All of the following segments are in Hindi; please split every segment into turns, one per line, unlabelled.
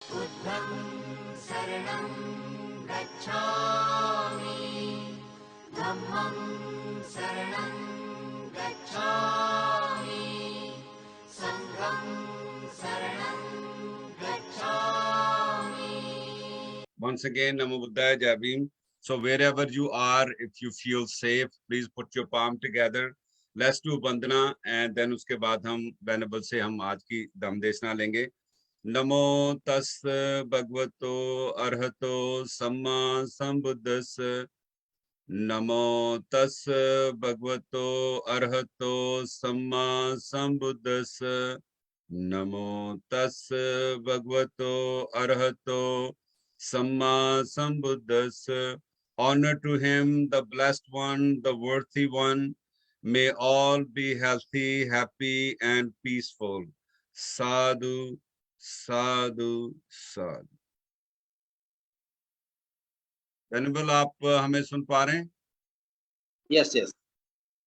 बुद्धं शरणं गच्छामि धम्मं शरणं गच्छामि संघं शरणं गच्छामि. Once again, Namo Buddhaya, Jai Bhim. So wherever you are, if you feel safe, please put your palm together. Let's do Vandana and then उसके बाद हम Venerable से हम आज की धम्म देशना लेंगे. नमो तस् भगवतो अर्हतो सम्मा संबुद्धस्स. नमो तस् भगवतो अर्हतो सम्मा संबुद्धस्स. नमो तस् भगवतो अर्हतो सम्मा संबुद्धस्स. Honor to him, the blessed one, the worthy one. May all be healthy, happy and peaceful. Sadhu, साधु साधु. वेनेबल आप हमें सुन पा रहे हैं?
यस यस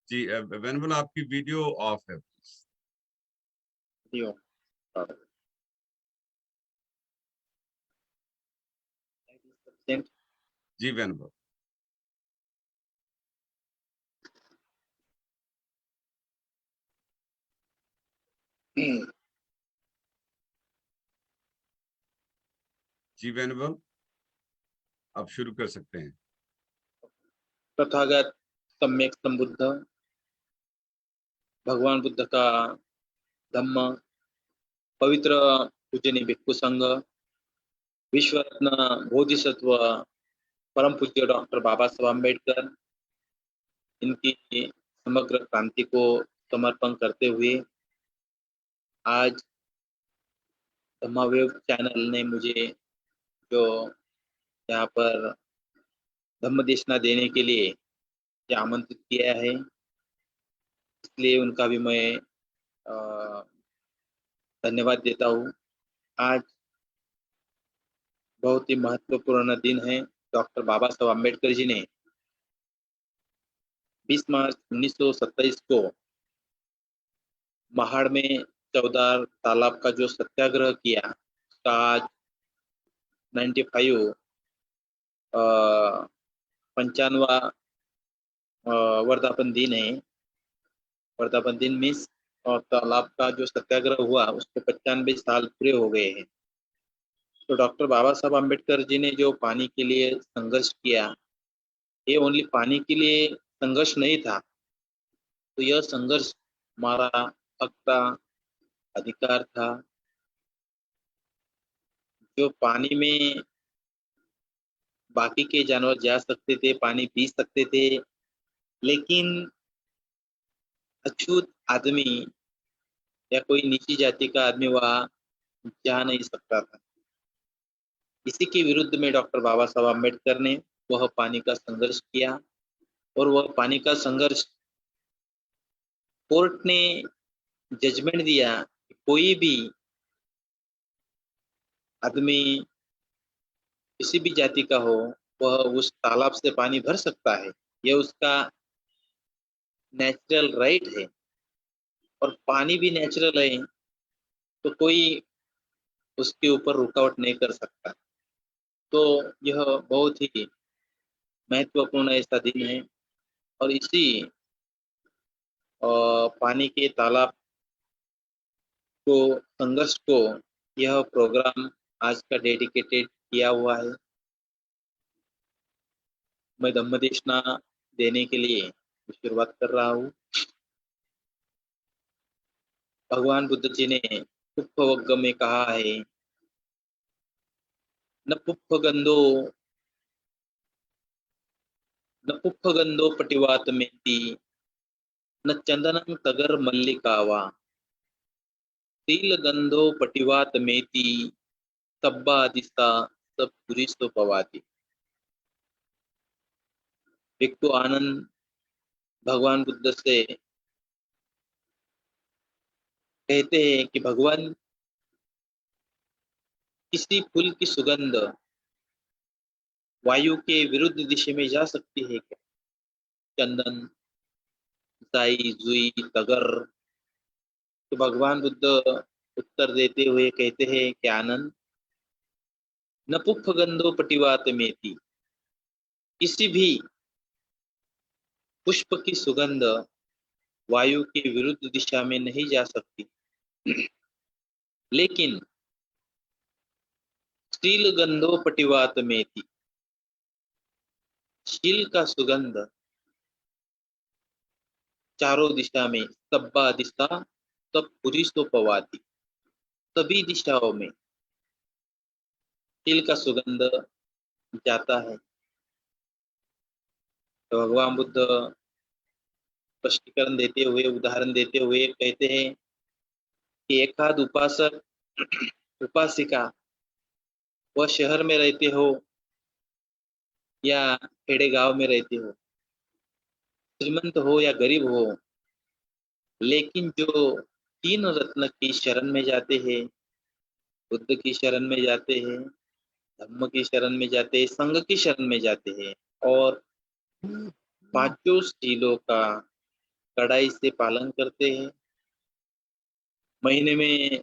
जी, वेनेबल आपकी वीडियो ऑफ है. जी वेनेबल. जी वेनेबल, आप शुरू कर सकते हैं.
तथागत सम्यक संबुद्ध भगवान बुद्ध का धम्म, पवित्र पूजनीय भिक्षु संघ, विश्व रत्न बोधिसत्व परम पूज्य डॉक्टर बाबा साहब अम्बेडकर, इनकी समग्र क्रांति को समर्पण करते हुए आज धम्मावेव चैनल ने मुझे जो यहाँ पर धम्म देशना देने के लिए आमंत्रित किया है, इसलिए उनका भी मैं धन्यवाद देता हूँ. आज बहुत ही महत्वपूर्ण दिन है. डॉक्टर बाबा साहब अम्बेडकर जी ने 20 मार्च 1927 को महाड़ में 14 तालाब का जो सत्याग्रह किया, उसका आज 95 95वां वर्धापन दिन है. वर्धापन दिन मीन्स और तालाब का जो सत्याग्रह हुआ उसको 95 साल पूरे हो गए हैं. तो डॉक्टर बाबा साहब अम्बेडकर जी ने जो पानी के लिए संघर्ष किया, ये ओनली पानी के लिए संघर्ष नहीं था. तो यह संघर्ष हमारा हक था, अधिकार था. जो पानी में बाकी के जानवर जा सकते थे, पानी पी सकते थे, लेकिन अछूत आदमी या कोई नीची जाति का आदमी वहाँ जा नहीं सकता था. इसी के विरुद्ध में डॉक्टर बाबा साहब अम्बेडकर ने वह पानी का संघर्ष किया. और वह पानी का संघर्ष, कोर्ट ने जजमेंट दिया कि कोई भी आदमी किसी भी जाति का हो, वह उस तालाब से पानी भर सकता है. यह उसका नेचुरल राइट है. और पानी भी नेचुरल है, तो कोई उसके ऊपर रुकावट नहीं कर सकता. तो यह बहुत ही महत्वपूर्ण ऐसा दिन है. और इसी पानी के तालाब को संघर्ष को यह प्रोग्राम आज का डेडिकेटेड किया हुआ है. मैं धम्म देशना देने के लिए शुरुआत कर रहा हूँ. भगवान बुद्ध जी ने पुप्पवग्ग में कहा है, न पुप्पगंधो पटिवात मेति न चंदनं तगर मल्लिकावा तिल गंधो पटिवात मेति तब्बा दिशा सब पुरिसो पवाती. भिक्षु आनंद भगवान बुद्ध से कहते हैं कि भगवान, किसी फूल की सुगंध वायु के विरुद्ध दिशा में जा सकती है क्या? चंदन, जाई, जुई, तगर. तो भगवान बुद्ध उत्तर देते हुए कहते हैं कि आनंद, न पुष्प गंधो पटिवात मेति, किसी भी पुष्प की सुगंध वायु के विरुद्ध दिशा में नहीं जा सकती, लेकिन शील गंधो पटिवात मेति, शील का सुगंध चारों दिशा में, सब्बा दिशा तब पुरुषो पवाती, सभी दिशाओं में शील का सुगंध जाता है। तो भगवान बुद्ध स्पष्टीकरण देते हुए, उदाहरण देते हुए कहते हैं कि एक आध उपासक उपासिका, वह शहर में रहते हो या खेड़े गांव में रहते हो, श्रीमंत हो या गरीब हो, लेकिन जो तीन रत्न की शरण में जाते हैं, बुद्ध की शरण में जाते हैं, धम्म की शरण में जाते हैं, संघ की शरण में जाते हैं, और पांचों शीलों का कड़ाई से पालन करते हैं, महीने में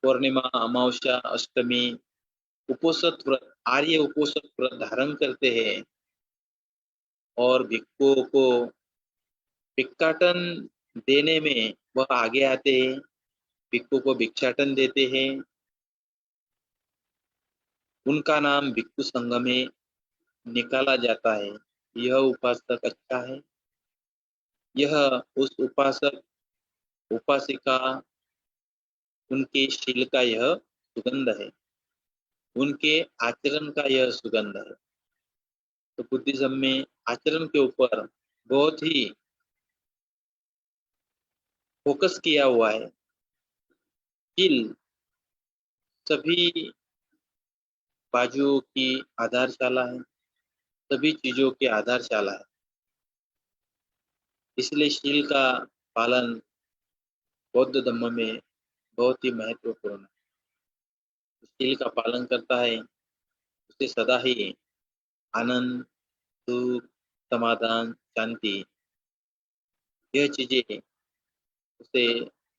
पूर्णिमा, अमावस्या, अष्टमी उपोषक व्रत, आर्य उपोषक व्रत धारण करते हैं, और भिक्षुओं को भिक्षाटन देने में वह आगे आते हैं, भिक्षु को भिक्षाटन देते हैं, उनका नाम भिक्षु संघ में निकाला जाता है। यह उपासक अच्छा है, यह उस उपासक उपासिका, उनके शील का यह सुगंध है, उनके आचरण का यह सुगंध है। तो बुद्धिज्म में आचरण के ऊपर बहुत ही फोकस किया हुआ है। शील सभी बाजुओं की आधारशाला है, सभी चीजों की आधारशाला है, इसलिए शील का पालन बौद्ध धर्म में बहुत ही महत्वपूर्ण है। शील का पालन करता है, उसे सदा ही आनंद, सुख, समाधान, शांति, यह चीजें उसे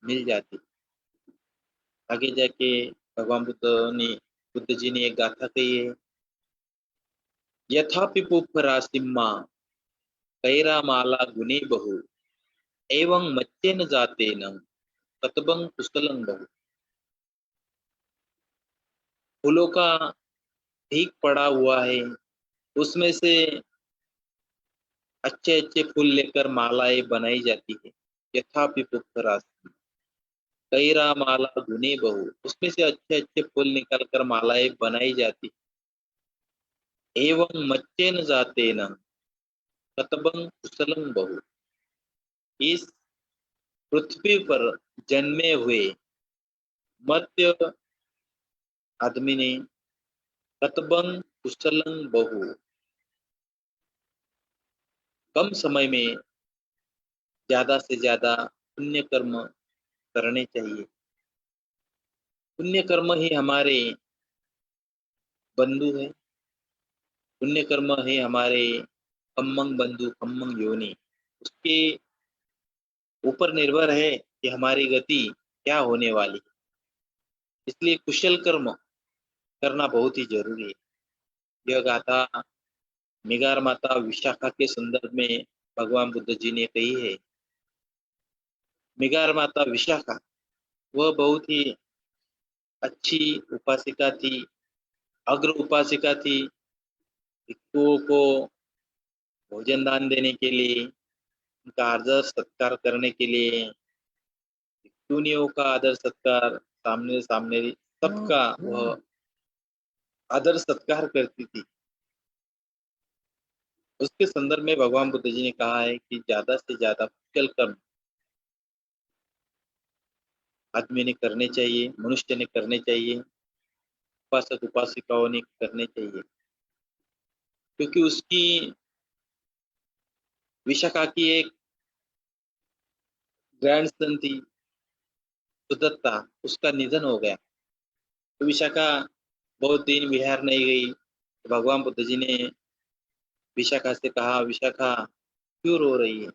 मिल जाती। आगे जाके भगवान बुद्ध जी ने एक गाथा कही है, यथापि पुष्पराशिम्मा कैरामाला गुणे बहु, एवं मच्चेन जातेन कतबं कुशलं बहु। फूलों का ठीक पड़ा हुआ है, उसमें से अच्छे अच्छे फूल लेकर मालाएं बनाई जाती है। यथापि पुष्पराशि कैरा माला गुने बहु, उसमें से अच्छे अच्छे फूल निकाल कर मालाएं बनाई जाती। एवं मच्चेन जातेन कतबं कुशलं बहु, इस पृथ्वी पर जन्मे हुए मर्त्य आदमी ने कतबं कुशलं बहु, कम समय में ज्यादा से ज्यादा पुण्य कर्म करने चाहिए। पुण्य कर्म ही हमारे बंधु है, पुण्य कर्म है हमारे खम्मंग बंधु, खम्मंग योनि, उसके ऊपर निर्भर है कि हमारी गति क्या होने वाली है। इसलिए कुशल कर्म करना बहुत ही जरूरी है। यह गाथा मिगार माता विशाखा के संदर्भ में भगवान बुद्ध जी ने कही है। मिगार माता विशाखा वह बहुत ही अच्छी उपासिका थी, अग्र उपासिका थी। भिक्षुओं को भोजन दान देने के लिए, उनका आदर सत्कार करने के लिए, भिक्षुनियों का आदर सत्कार, सामने सामने सबका वह आदर सत्कार करती थी। उसके संदर्भ में भगवान बुद्ध जी ने कहा है कि ज्यादा से ज्यादा कुशल कर्म आदमी ने करने चाहिए, मनुष्य ने करने चाहिए, उपासक उपासिकाओं ने करने चाहिए, क्योंकि उसकी विशाखा की एक ग्रैंडसन थी सुदत्ता, उसका निधन हो गया। तो विशाखा बहुत दिन बिहार नहीं गई। तो भगवान बुद्ध जी ने विशाखा से कहा, विशाखा क्यों रो रही है?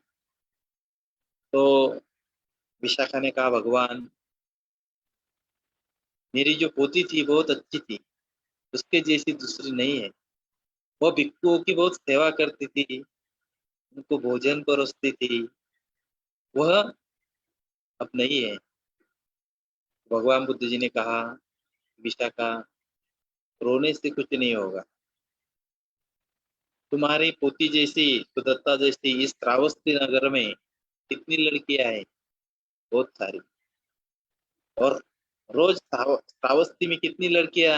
तो विशाखा ने कहा, भगवान मेरी जो पोती थी बहुत अच्छी थी, उसके जैसी दूसरी नहीं है। वो भिक्षुओं की बहुत सेवा करती थी, उनको भोजन परोसती थी। वह अब नहीं है। भगवान बुद्ध जी ने कहा, विशाखा, रोने से कुछ नहीं होगा। तुम्हारी पोती जैसी, सुदत्ता जैसी इस श्रावस्ती नगर में कितनी लड़कियां हैं? बहुत सारी। और रोज श्रावस्ती में कितनी लड़कियां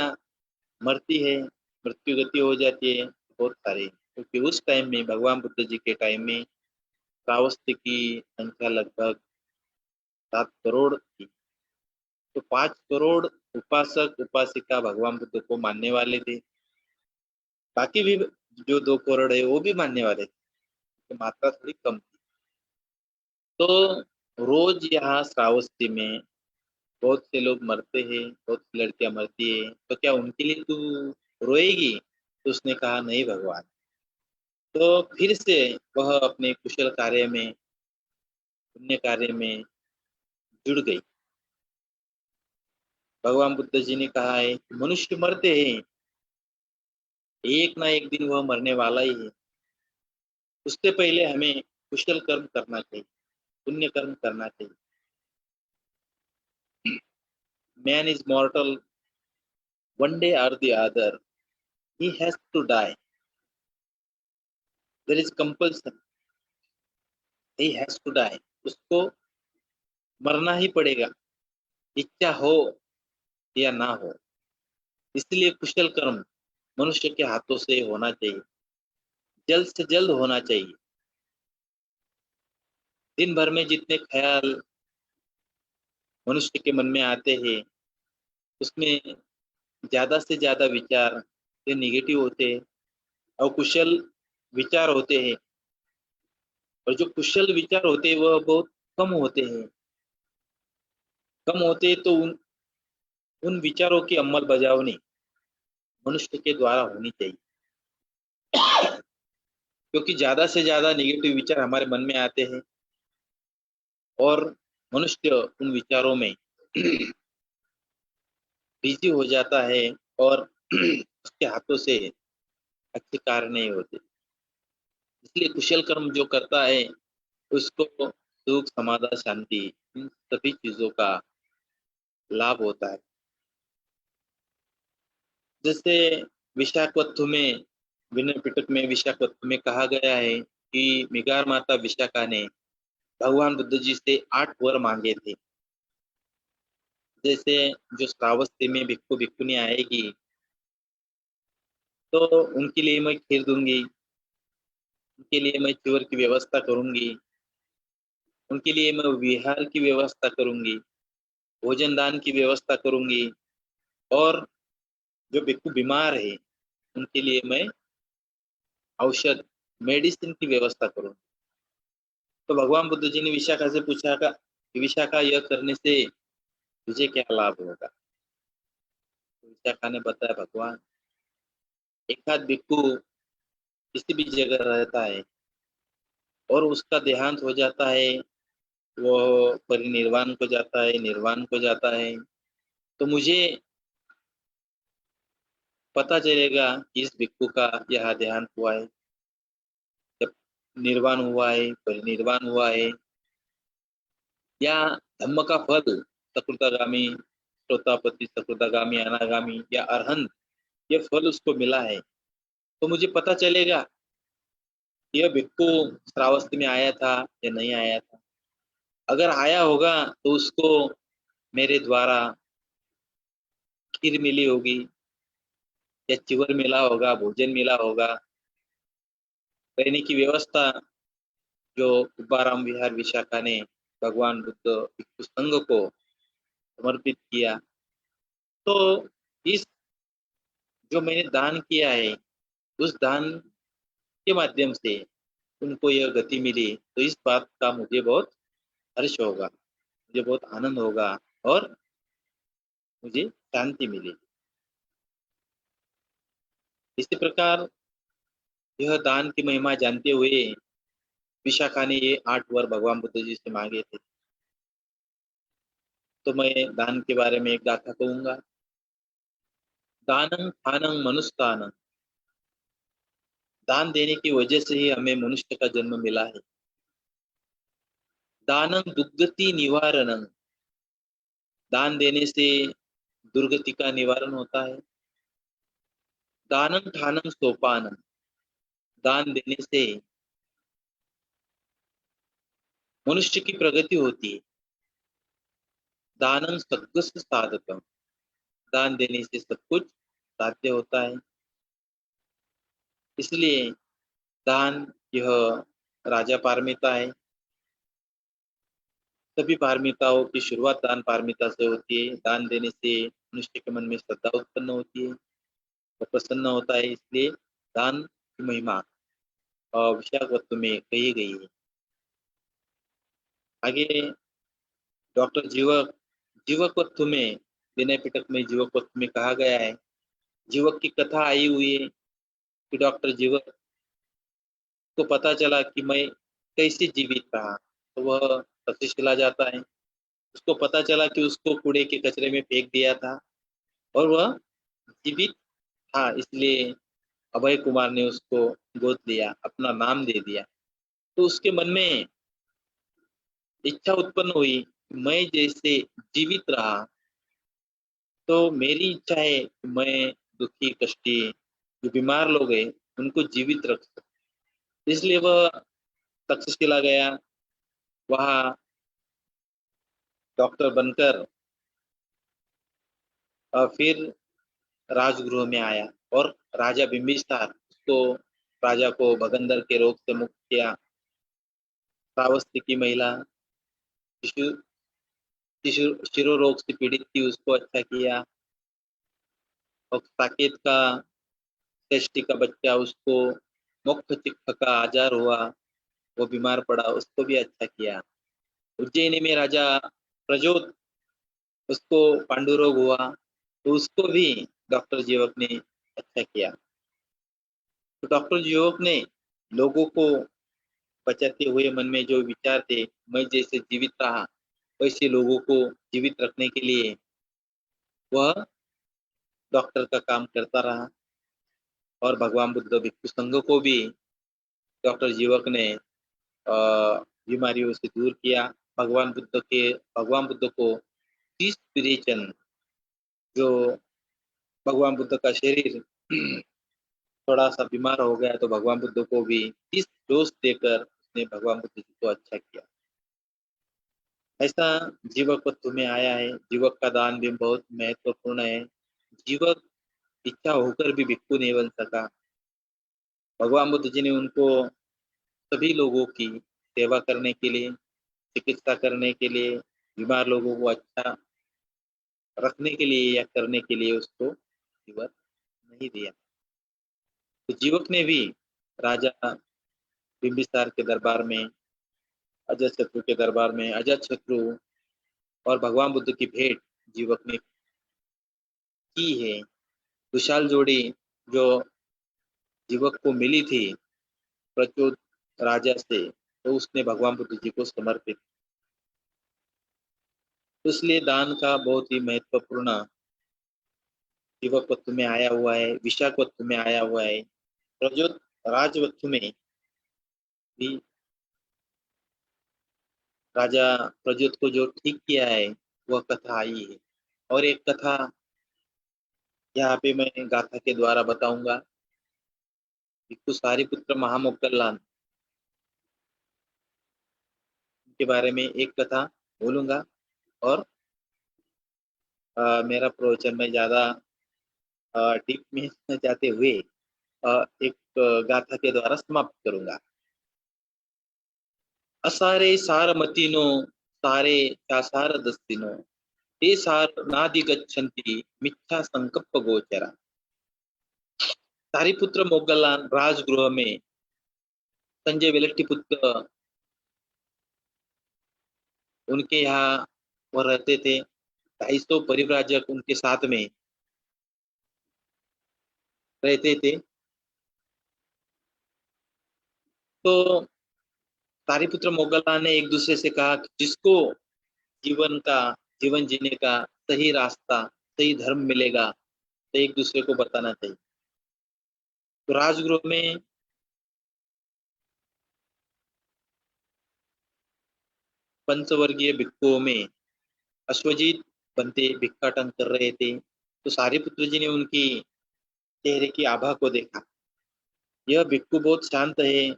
मरती है, मृत्यु गति हो जाती है? बहुत सारी। क्योंकि उस टाइम में, भगवान बुद्ध जी के टाइम में, श्रावस्ती की संख्या लगभग 7 करोड़ थी। तो 5 करोड़ उपासक उपासिका भगवान बुद्ध को मानने वाले थे। बाकी भी जो 2 करोड़ है वो भी मानने वाले थे, तो मात्रा थोड़ी कम थी। तो रोज यहाँ श्रावस्ती में बहुत से लोग मरते हैं, बहुत सी लड़कियां मरती है, तो क्या उनके लिए तू रोएगी? तो उसने कहा, नहीं भगवान। तो फिर से वह अपने कुशल कार्य में, पुण्य कार्य में जुड़ गई। भगवान बुद्ध जी ने कहा है कि मनुष्य मरते हैं, एक ना एक दिन वह मरने वाला ही है। उससे पहले हमें कुशल कर्म करना चाहिए, पुण्य कर्म करना चाहिए। Man is mortal, one day or the other he has to die. There is compulsion, he has to die. उसको मरना ही पड़ेगा, इच्छा हो या ना हो। इसलिए कुशल कर्म मनुष्य के हाथों से होना चाहिए, जल्द से जल्द होना चाहिए। दिन भर में जितने ख्याल मनुष्य के मन में आते हैं, उसमें ज्यादा से ज्यादा विचार ये निगेटिव होते हैं, और कुशल विचार होते हैं। और जो कुशल विचार होते हैं वह बहुत कम होते हैं। कम होते हैं तो उन विचारों की अमल बजावनी मनुष्य के द्वारा होनी चाहिए। क्योंकि ज्यादा से ज्यादा निगेटिव विचार हमारे मन में आते हैं, और मनुष्य उन विचारों में बिजी हो जाता है, और उसके हाथों से अच्छे कार्य नहीं होते। इसलिए कुशल कर्म जो करता है उसको सुख, समाधान, शांति, इन सभी चीजों का लाभ होता है। जैसे विशाखवत्थु में, विनय पिटक में विशाखवत्थु में कहा गया है कि मिगार माता विशाखा ने भगवान बुद्ध जी से 8 वर मांगे थे। जैसे जो श्रावस्ती में भिक्षु भिक्षुनी आएगी तो उनके लिए मैं खीर दूंगी, उनके लिए मैं चिवर की व्यवस्था करूंगी, उनके लिए मैं विहार की व्यवस्था करूंगी, भोजन दान की व्यवस्था करूंगी, और जो भिक्षु बीमार है उनके लिए मैं औषध, मेडिसिन की व्यवस्था करूंगी। तो भगवान बुद्ध जी ने विशाखा से पूछा कि विशाखा, यह करने से तुझे क्या लाभ होगा? तो विशाखा ने बताया, भगवान, एक आध भिक्षु किसी भी जगह रहता है और उसका देहांत हो जाता है, वो परिनिर्वाण को जाता है, निर्वाण को जाता है, तो मुझे पता चलेगा कि इस भिक्षु का यह देहांत हुआ है, जब निर्वाण हुआ है, परिनिर्वाण हुआ है, या धम्म का फल सकृतगामी, श्रोतापति, सकृतगामी, अनागामी या अरहंत, ये फल उसको मिला है। तो मुझे पता चलेगा यह भिक्षु श्रावस्ती में आया था या नहीं आया था। अगर आया होगा तो उसको मेरे द्वारा खीर मिली होगी, या चिवर मिला होगा, भोजन मिला होगा, रहने की व्यवस्था जो कुब्बाराम विहार विशाखा ने भगवान बुद्ध भिक्षु संघ को समर्पित किया। तो इस जो मैंने दान किया है, उस दान के माध्यम से उनको यह गति मिली, तो इस बात का मुझे बहुत हर्ष होगा, मुझे बहुत आनंद होगा, और मुझे शांति मिलेगी। इसी प्रकार यह दान की महिमा जानते हुए विशाखा ने ये 8 वर भगवान बुद्ध जी से मांगे थे। तो मैं दान के बारे में एक गाथा कहूंगा। दानं थानं मनुस्तानं, दान देने की वजह से ही हमें मनुष्य का जन्म मिला है। दानं दुर्गति निवारणं, दान देने से दुर्गति का निवारण होता है। दानं ठानं सोपानं, दान देने से मनुष्य की प्रगति होती है। दानं सर्वस्य साधकम, दान देने से सब कुछ साध्य होता है। इसलिए दान यह राजा पारमिता है। सभी पारमिताओं की शुरुआत दान पारमिता से होती है। दान देने से मनुष्य के मन में श्रद्धा उत्पन्न होती है, वो प्रसन्न होता है। इसलिए दान की महिमा विशाखवत्व में कही गई है। आगे डॉक्टर जीवकवत्व में, विनय पिटक में जीवकवत्व में कहा गया है, जीवक की कथा आई हुई है कि डॉक्टर जीवक को पता चला कि मैं कैसे जीवित रहा, तो वह तक्षशिला जाता है। उसको पता चला कि उसको कूड़े के कचरे में फेंक दिया था और वह जीवित था, इसलिए अभय कुमार ने उसको गोद लिया, अपना नाम दे दिया। तो उसके मन में इच्छा उत्पन्न हुई, मैं जैसे जीवित रहा तो मेरी इच्छा है कि मैं दुखी कष्टी जो बीमार लोग हैं उनको जीवित रख सकूं। इसलिए वह तक्षशिला गया, वहाँ डॉक्टर बनकर फिर राजगृह में आया और राजा बिंबिसार उसको, राजा को भगंदर के रोग से मुक्त किया। श्रावस्ती की महिला शिशु शिशु शिरो रोग से पीड़ित थी, उसको अच्छा किया। और साकेत का, षष्ठी का बच्चा, उसको मुख चिक्ख का आजार हुआ, वो बीमार पड़ा, उसको भी अच्छा किया। उज्जैनी में राजा प्रजोत, उसको पांडु रोग हुआ, तो उसको भी डॉक्टर जीवक ने अच्छा किया। तो डॉक्टर जीवक ने लोगों को बचाते हुए मन में जो विचार थे, मैं जैसे जीवित रहा वैसे लोगों को जीवित रखने के लिए वह डॉक्टर का काम करता रहा। और भगवान बुद्ध भिक्षु संघ को भी डॉक्टर जीवक ने बीमारियों से दूर किया। भगवान बुद्ध को 30 विरेचन, जो भगवान बुद्ध का शरीर थोड़ा सा बीमार हो गया तो भगवान बुद्ध को भी 30 डोज देकर उसने भगवान बुद्ध जी को अच्छा किया। ऐसा जीवकत्व में आया है। जीवक का दान भी बहुत महत्वपूर्ण है। जीवक इच्छा होकर भी भिक्षु नहीं बन सका। भगवान बुद्ध जी ने उनको सभी लोगों की सेवा करने के लिए, चिकित्सा करने के लिए, बीमार लोगों को अच्छा रखने के लिए या करने के लिए उसको जीवक नहीं दिया। तो जीवक ने भी राजा बिंबिसार के दरबार में, अजातशत्रु के दरबार में, अजातशत्रु और भगवान बुद्ध की भेंट जीवक ने की है। विशाल जोड़ी जो जीवक को मिली थी प्रचोद राजा से, तो उसने भगवान बुद्ध जी को समर्पित। तो इसलिए दान का बहुत ही महत्वपूर्ण जीवकत्व में आया हुआ है, विशाखवत्व में आया हुआ है। प्रजोत राजवत्व में भी राजा प्रज्योत को जो ठीक किया है वह कथा आई है। और एक कथा यहाँ पे मैं गाथा के द्वारा बताऊंगा। भिक्षु सारिपुत्र महामोक्कलान के बारे में एक कथा बोलूंगा और मेरा प्रवचन में ज्यादा डीप में न जाते हुए एक गाथा के द्वारा समाप्त करूंगा। असारे सारमतिनो सारे चासार दस्तिनो ते सार नादि गच्छन्ति मिथ्या संकल्प गोचरा। सारिपुत्र मोगलान राजगृह में संजय वेलट्टी पुत्र उनके यहाँ वह रहते थे। 250 परिव्राजक उनके साथ में रहते थे। तो सारिपुत्र मोगलान ने एक दूसरे से कहा कि जिसको जीवन का जीवन जीने का सही रास्ता, सही धर्म मिलेगा, तो एक दूसरे को बताना चाहिए। तो राजगृह में पंचवर्गीय भिक्षुओं में अश्वजीत बनते भिक्षाटन कर रहे थे, तो सारिपुत्र जी ने उनकी चेहरे की आभा को देखा। यह भिक्षु बहुत शांत है,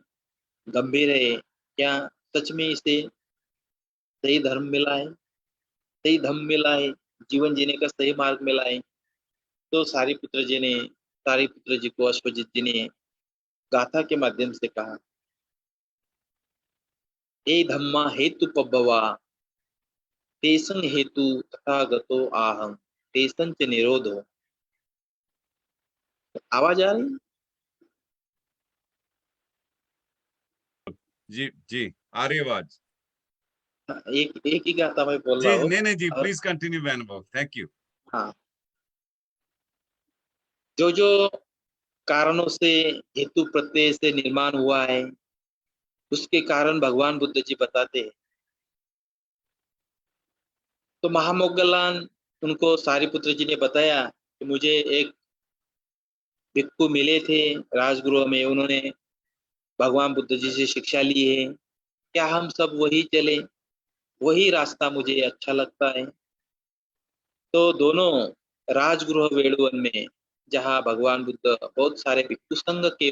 गंभीर है, क्या सच में इसे सही धर्म मिला है, सही धम्म मिला है, जीवन जीने का सही मार्ग मिला है? तो सारिपुत्र जी को अश्वजीत जी ने गाथा के माध्यम से कहा, ए धम्मा हेतु पब्बवा, तेसंग हेतु तथागतो आहं, तेसंच निरोधो। आवाज आ रही?
जी जी, आ रही आवाज।
एक एक ही गाथा मैं बोल
जी
रहा हूँ।
नहीं नहीं जी,
और
प्लीज कंटिन्यू वैनबल, थैंक यू।
हाँ, जो जो कारणों से हेतु प्रत्यय से निर्माण हुआ है, उसके कारण भगवान बुद्ध जी बताते हैं। तो महामोग्गलान उनको सारिपुत्र जी ने बताया कि मुझे एक भिक्षु मिले थे राजगृह में, उन्होंने भगवान बुद्ध जी से शिक्षा ली है, क्या हम सब वही चले, वही रास्ता मुझे अच्छा लगता है। तो दोनों राजगृह वेणुवन में, जहाँ भगवान बुद्ध बहुत सारे भिक्षु संघ के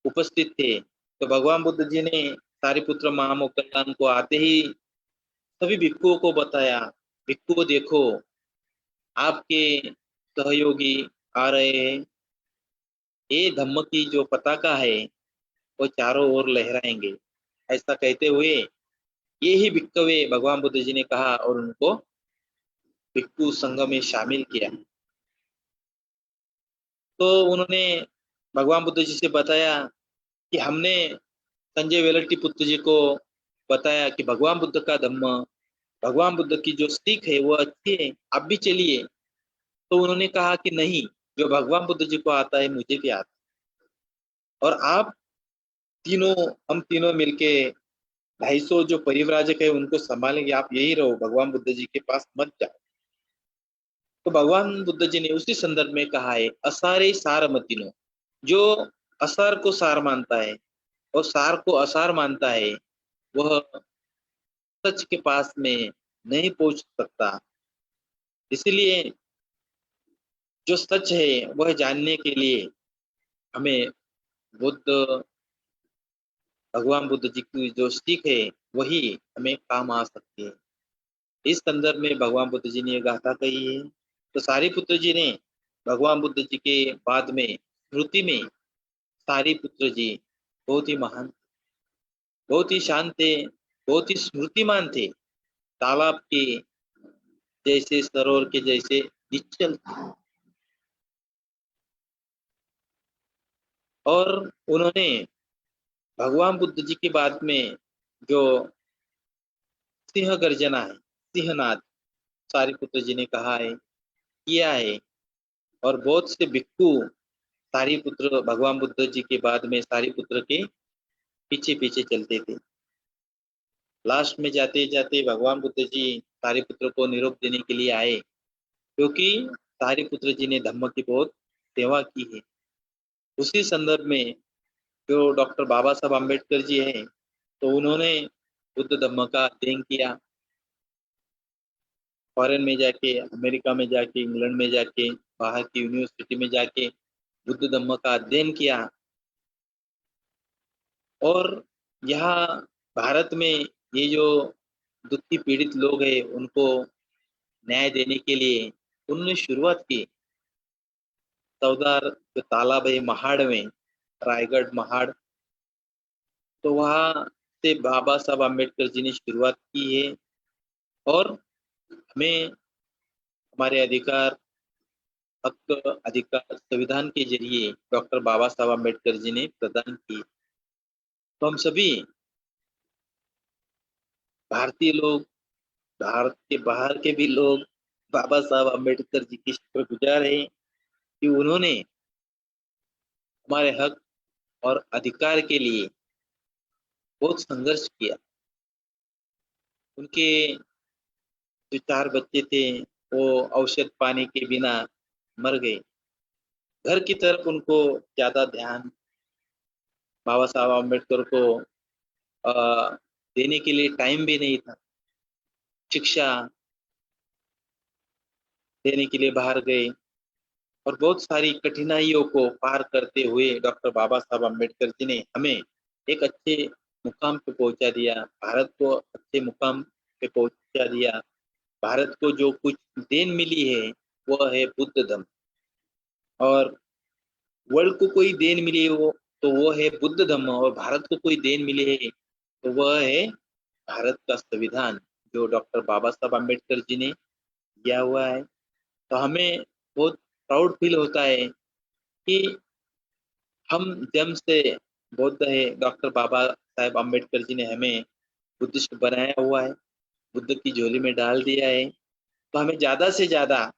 उपस्थित थे, तो भगवान बुद्ध जी ने सारिपुत्र महामोग्गलान को आते ही सभी भिक्षुओं को बताया, भिक्षुओं देखो, आपके सहयोगी आ रहे हैं, ये धम्म की जो पताका है वो चारों ओर लहराएंगे। ऐसा कहते हुए ये ही भिक्षुवे भगवान बुद्ध जी ने कहा और उनको भिक्षु संघ में शामिल किया। तो उन्होंने भगवान बुद्ध जी से बताया कि हमने संजय वेलट्टी पुत्र जी को बताया कि भगवान बुद्ध का धम्म, भगवान बुद्ध की जो सीख है वो अच्छी है, आप भी चलिए। तो उन्होंने कहा कि नहीं, जो भगवान बुद्ध जी को आता है मुझे भी आता है, और आप तीनों, हम तीनों मिलके 250 जो परिव्राजक है उनको संभालेंगे, आप यही रहो, भगवान बुद्ध जी के पास मत जाओ। तो भगवान बुद्ध जी ने उसी संदर्भ में कहा है, असारे सार मतिनो, जो असार को सार मानता है और सार को असार मानता है, वह सच के पास में नहीं पहुंच सकता। इसलिए जो सच है वह जानने के लिए हमें बुद्ध, भगवान बुद्ध जी की जो सीख है वही हमें काम आ सकती है। इस संदर्भ में भगवान बुद्ध जी ने ये गाथा कही है। तो सारिपुत्र जी ने भगवान बुद्ध जी के बाद में स्मृति में, सारिपुत्र जी बहुत ही महान, बहुत ही शांत थे, बहुत ही स्मृतिमान थे, तालाब के जैसे, सरोवर के जैसे निश्चल थे। और उन्होंने भगवान बुद्ध जी के बाद में जो सिंह गर्जना है, सिंहनाद, सारिपुत्र जी ने कहा है, किया है। और बहुत से भिक्षु सारिपुत्र, भगवान बुद्ध जी के बाद में सारिपुत्र के पीछे पीछे चलते थे। लास्ट में जाते जाते भगवान बुद्ध जी सारिपुत्र को निरोप देने के लिए आए, क्योंकि सारिपुत्र जी ने धम्म की बहुत सेवा की है। उसी संदर्भ में जो डॉक्टर बाबा साहब अम्बेडकर जी हैं, तो उन्होंने बुद्ध धम्म का अध्ययन किया, फॉरेन में जाके, अमेरिका में जाके, इंग्लैंड में जाके, बाहर की यूनिवर्सिटी में जाके बुद्ध धम्म का अध्ययन किया। और यहाँ भारत में ये जो दुखी पीड़ित लोग हैं उनको न्याय देने के लिए उन्होंने शुरुआत की। चौदार जो तालाब है महाड़ में, रायगढ़ महाड़, तो वहाँ से बाबा साहब अम्बेडकर जी ने शुरुआत की है। और हमें हमारे अधिकार, हक, अधिकार संविधान के जरिए डॉक्टर बाबा साहब अम्बेडकर जी ने प्रदान किए। तो हम सभी भारतीय लोग, भारत के बाहर के भी लोग बाबा साहब अम्बेडकर जी के शुक्रगुजार हैं कि उन्होंने हमारे हक और अधिकार के लिए बहुत संघर्ष किया। उनके जो 4 बच्चे थे वो औषध पानी के बिना मर गए। घर की तरफ उनको ज़्यादा ध्यान बाबा साहब अम्बेडकर को अ, देने के लिए टाइम भी नहीं था। शिक्षा देने के लिए बाहर गए और बहुत सारी कठिनाइयों को पार करते हुए डॉक्टर बाबा साहब अम्बेडकर जी ने हमें एक अच्छे मुकाम पे पहुंचा दिया। भारत को अच्छे मुकाम पे पहुंचा दिया। भारत को जो कुछ देन मिली है वह है बुद्ध धर्म, और वर्ल्ड को कोई देन मिली हो तो वो है बुद्ध धर्म, और भारत को कोई देन मिली है तो वह है भारत का संविधान, जो डॉक्टर बाबा साहब अम्बेडकर जी ने दिया हुआ है। तो हमें बहुत प्राउड फील होता है कि हम जन्म से बौद्ध है, डॉक्टर बाबा साहेब अम्बेडकर जी ने हमें बुद्धिस्ट बनाया हुआ है, बुद्ध की झोली में डाल दिया है। तो हमें ज़्यादा से ज़्यादा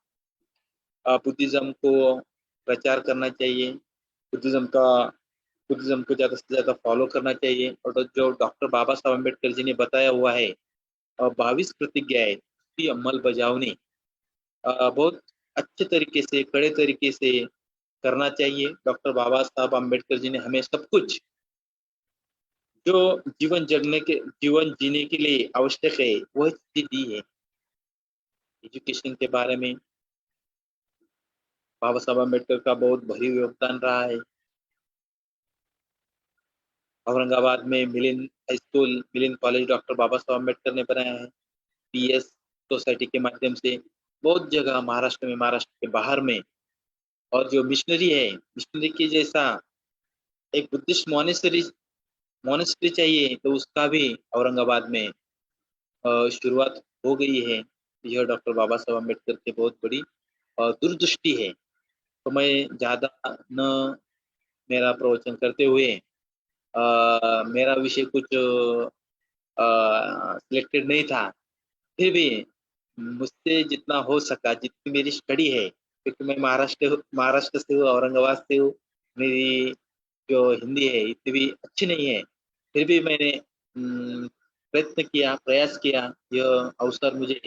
बुद्धिज़्म को प्रचार करना चाहिए, बुद्धिज़्म का बुद्धिज़्म को ज़्यादा से ज़्यादा फॉलो करना चाहिए, और जो डॉक्टर बाबा साहब अम्बेडकर जी ने बताया हुआ है 22 प्रतिज्ञाएं, उसकी अमल बजावनी बहुत अच्छे तरीके से, कड़े तरीके से करना चाहिए। डॉक्टर बाबा साहब अम्बेडकर जी ने हमें सब कुछ जो जीवन जीने के लिए आवश्यक है वह चीज़ दी है। एजुकेशन के बारे में बाबा साहब अम्बेडकर का बहुत भारी योगदान रहा है। औरंगाबाद में Milind high school, Milind college doctor Baba Saheb Ambedkar ने बनाया है। पीएस सोसाइटी के माध्यम से बहुत जगह महाराष्ट्र में, महाराष्ट्र के बाहर में, और जो मिशनरी है, मिशनरी के जैसा एक बुद्धिस्ट मोनेस्ट्री चाहिए तो उसका भी औरंगाबाद में शुरुआत हो गई है। यह डॉक्टर बाबा साहब अम्बेडकर की बहुत बड़ी दूरदृष्टि है। तो मैं ज़्यादा न मेरा प्रवचन करते हुए मेरा विषय कुछ सिलेक्टेड नहीं था, फिर भी मुझसे जितना हो सका, जितनी मेरी स्टडी है, क्योंकि मैं महाराष्ट्र से हूँ, औरंगाबाद से हूँ, मेरी जो हिंदी है इतनी भी अच्छी नहीं है, फिर भी मैंने प्रयत्न किया, प्रयास किया। यह अवसर मुझे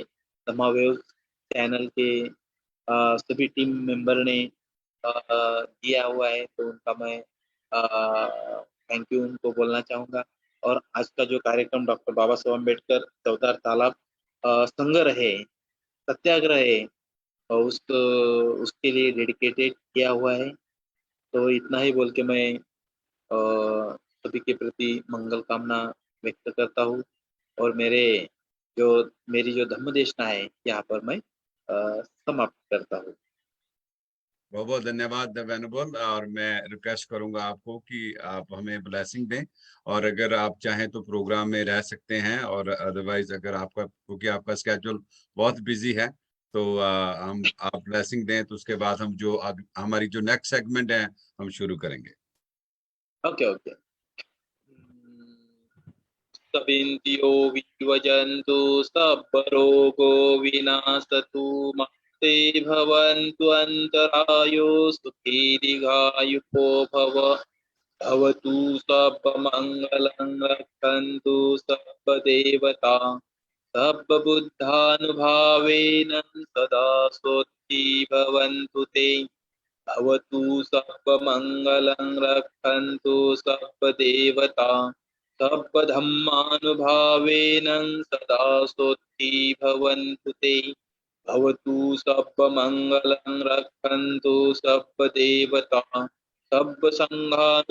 समावेव चैनल के सभी टीम मेंबर ने दिया हुआ है, तो उनका मैं थैंक यू उनको बोलना चाहूँगा। और आज का जो कार्यक्रम डॉक्टर बाबा साहब अम्बेडकर चौधार तालाब संग्रह है, सत्याग्रह है, और उसके लिए डेडिकेटेड किया हुआ है। तो इतना ही बोल के मैं सभी के प्रति मंगल कामना व्यक्त करता हूँ, और जो मेरी जो धम्म देशना है यहाँ पर मैं समाप्त करता हूँ।
बहुत बहुत धन्यवाद वेनुगोपाल, और मैं रिक्वेस्ट करूंगा आपको कि आप हमें ब्लेसिंग दें, और अगर आप चाहें तो प्रोग्राम में रह सकते हैं, और अदरवाइज अगर आपका, क्योंकि आपका स्केड्यूल बहुत बिजी है, तो हम आप ब्लेसिंग दें तो उसके बाद हम हमारी जो नेक्स्ट सेगमेंट है हम शुरू करेंगे।
Okay okay. सविन्त्यो विवजन्तु सर्वरोगो विनाशतु मस्ते भवन्तु अन्तरायो सुखी दीर्घायुको भवतु सर्वमङ्गलं रक्षन्तु सर्वदेवता सर्वबुद्धानुभावेन सदा स्वस्ति भवन्तु ते। भवतु सर्वमङ्गलं रक्षन्तु सर्वदेवता सर्वधर्मानुभावेन सदा स्वस्ति भवन्तु ते। भवतु सर्वमङ्गलं रक्षन्तु सर्वदेवता सर्वसङ्घानुभावेन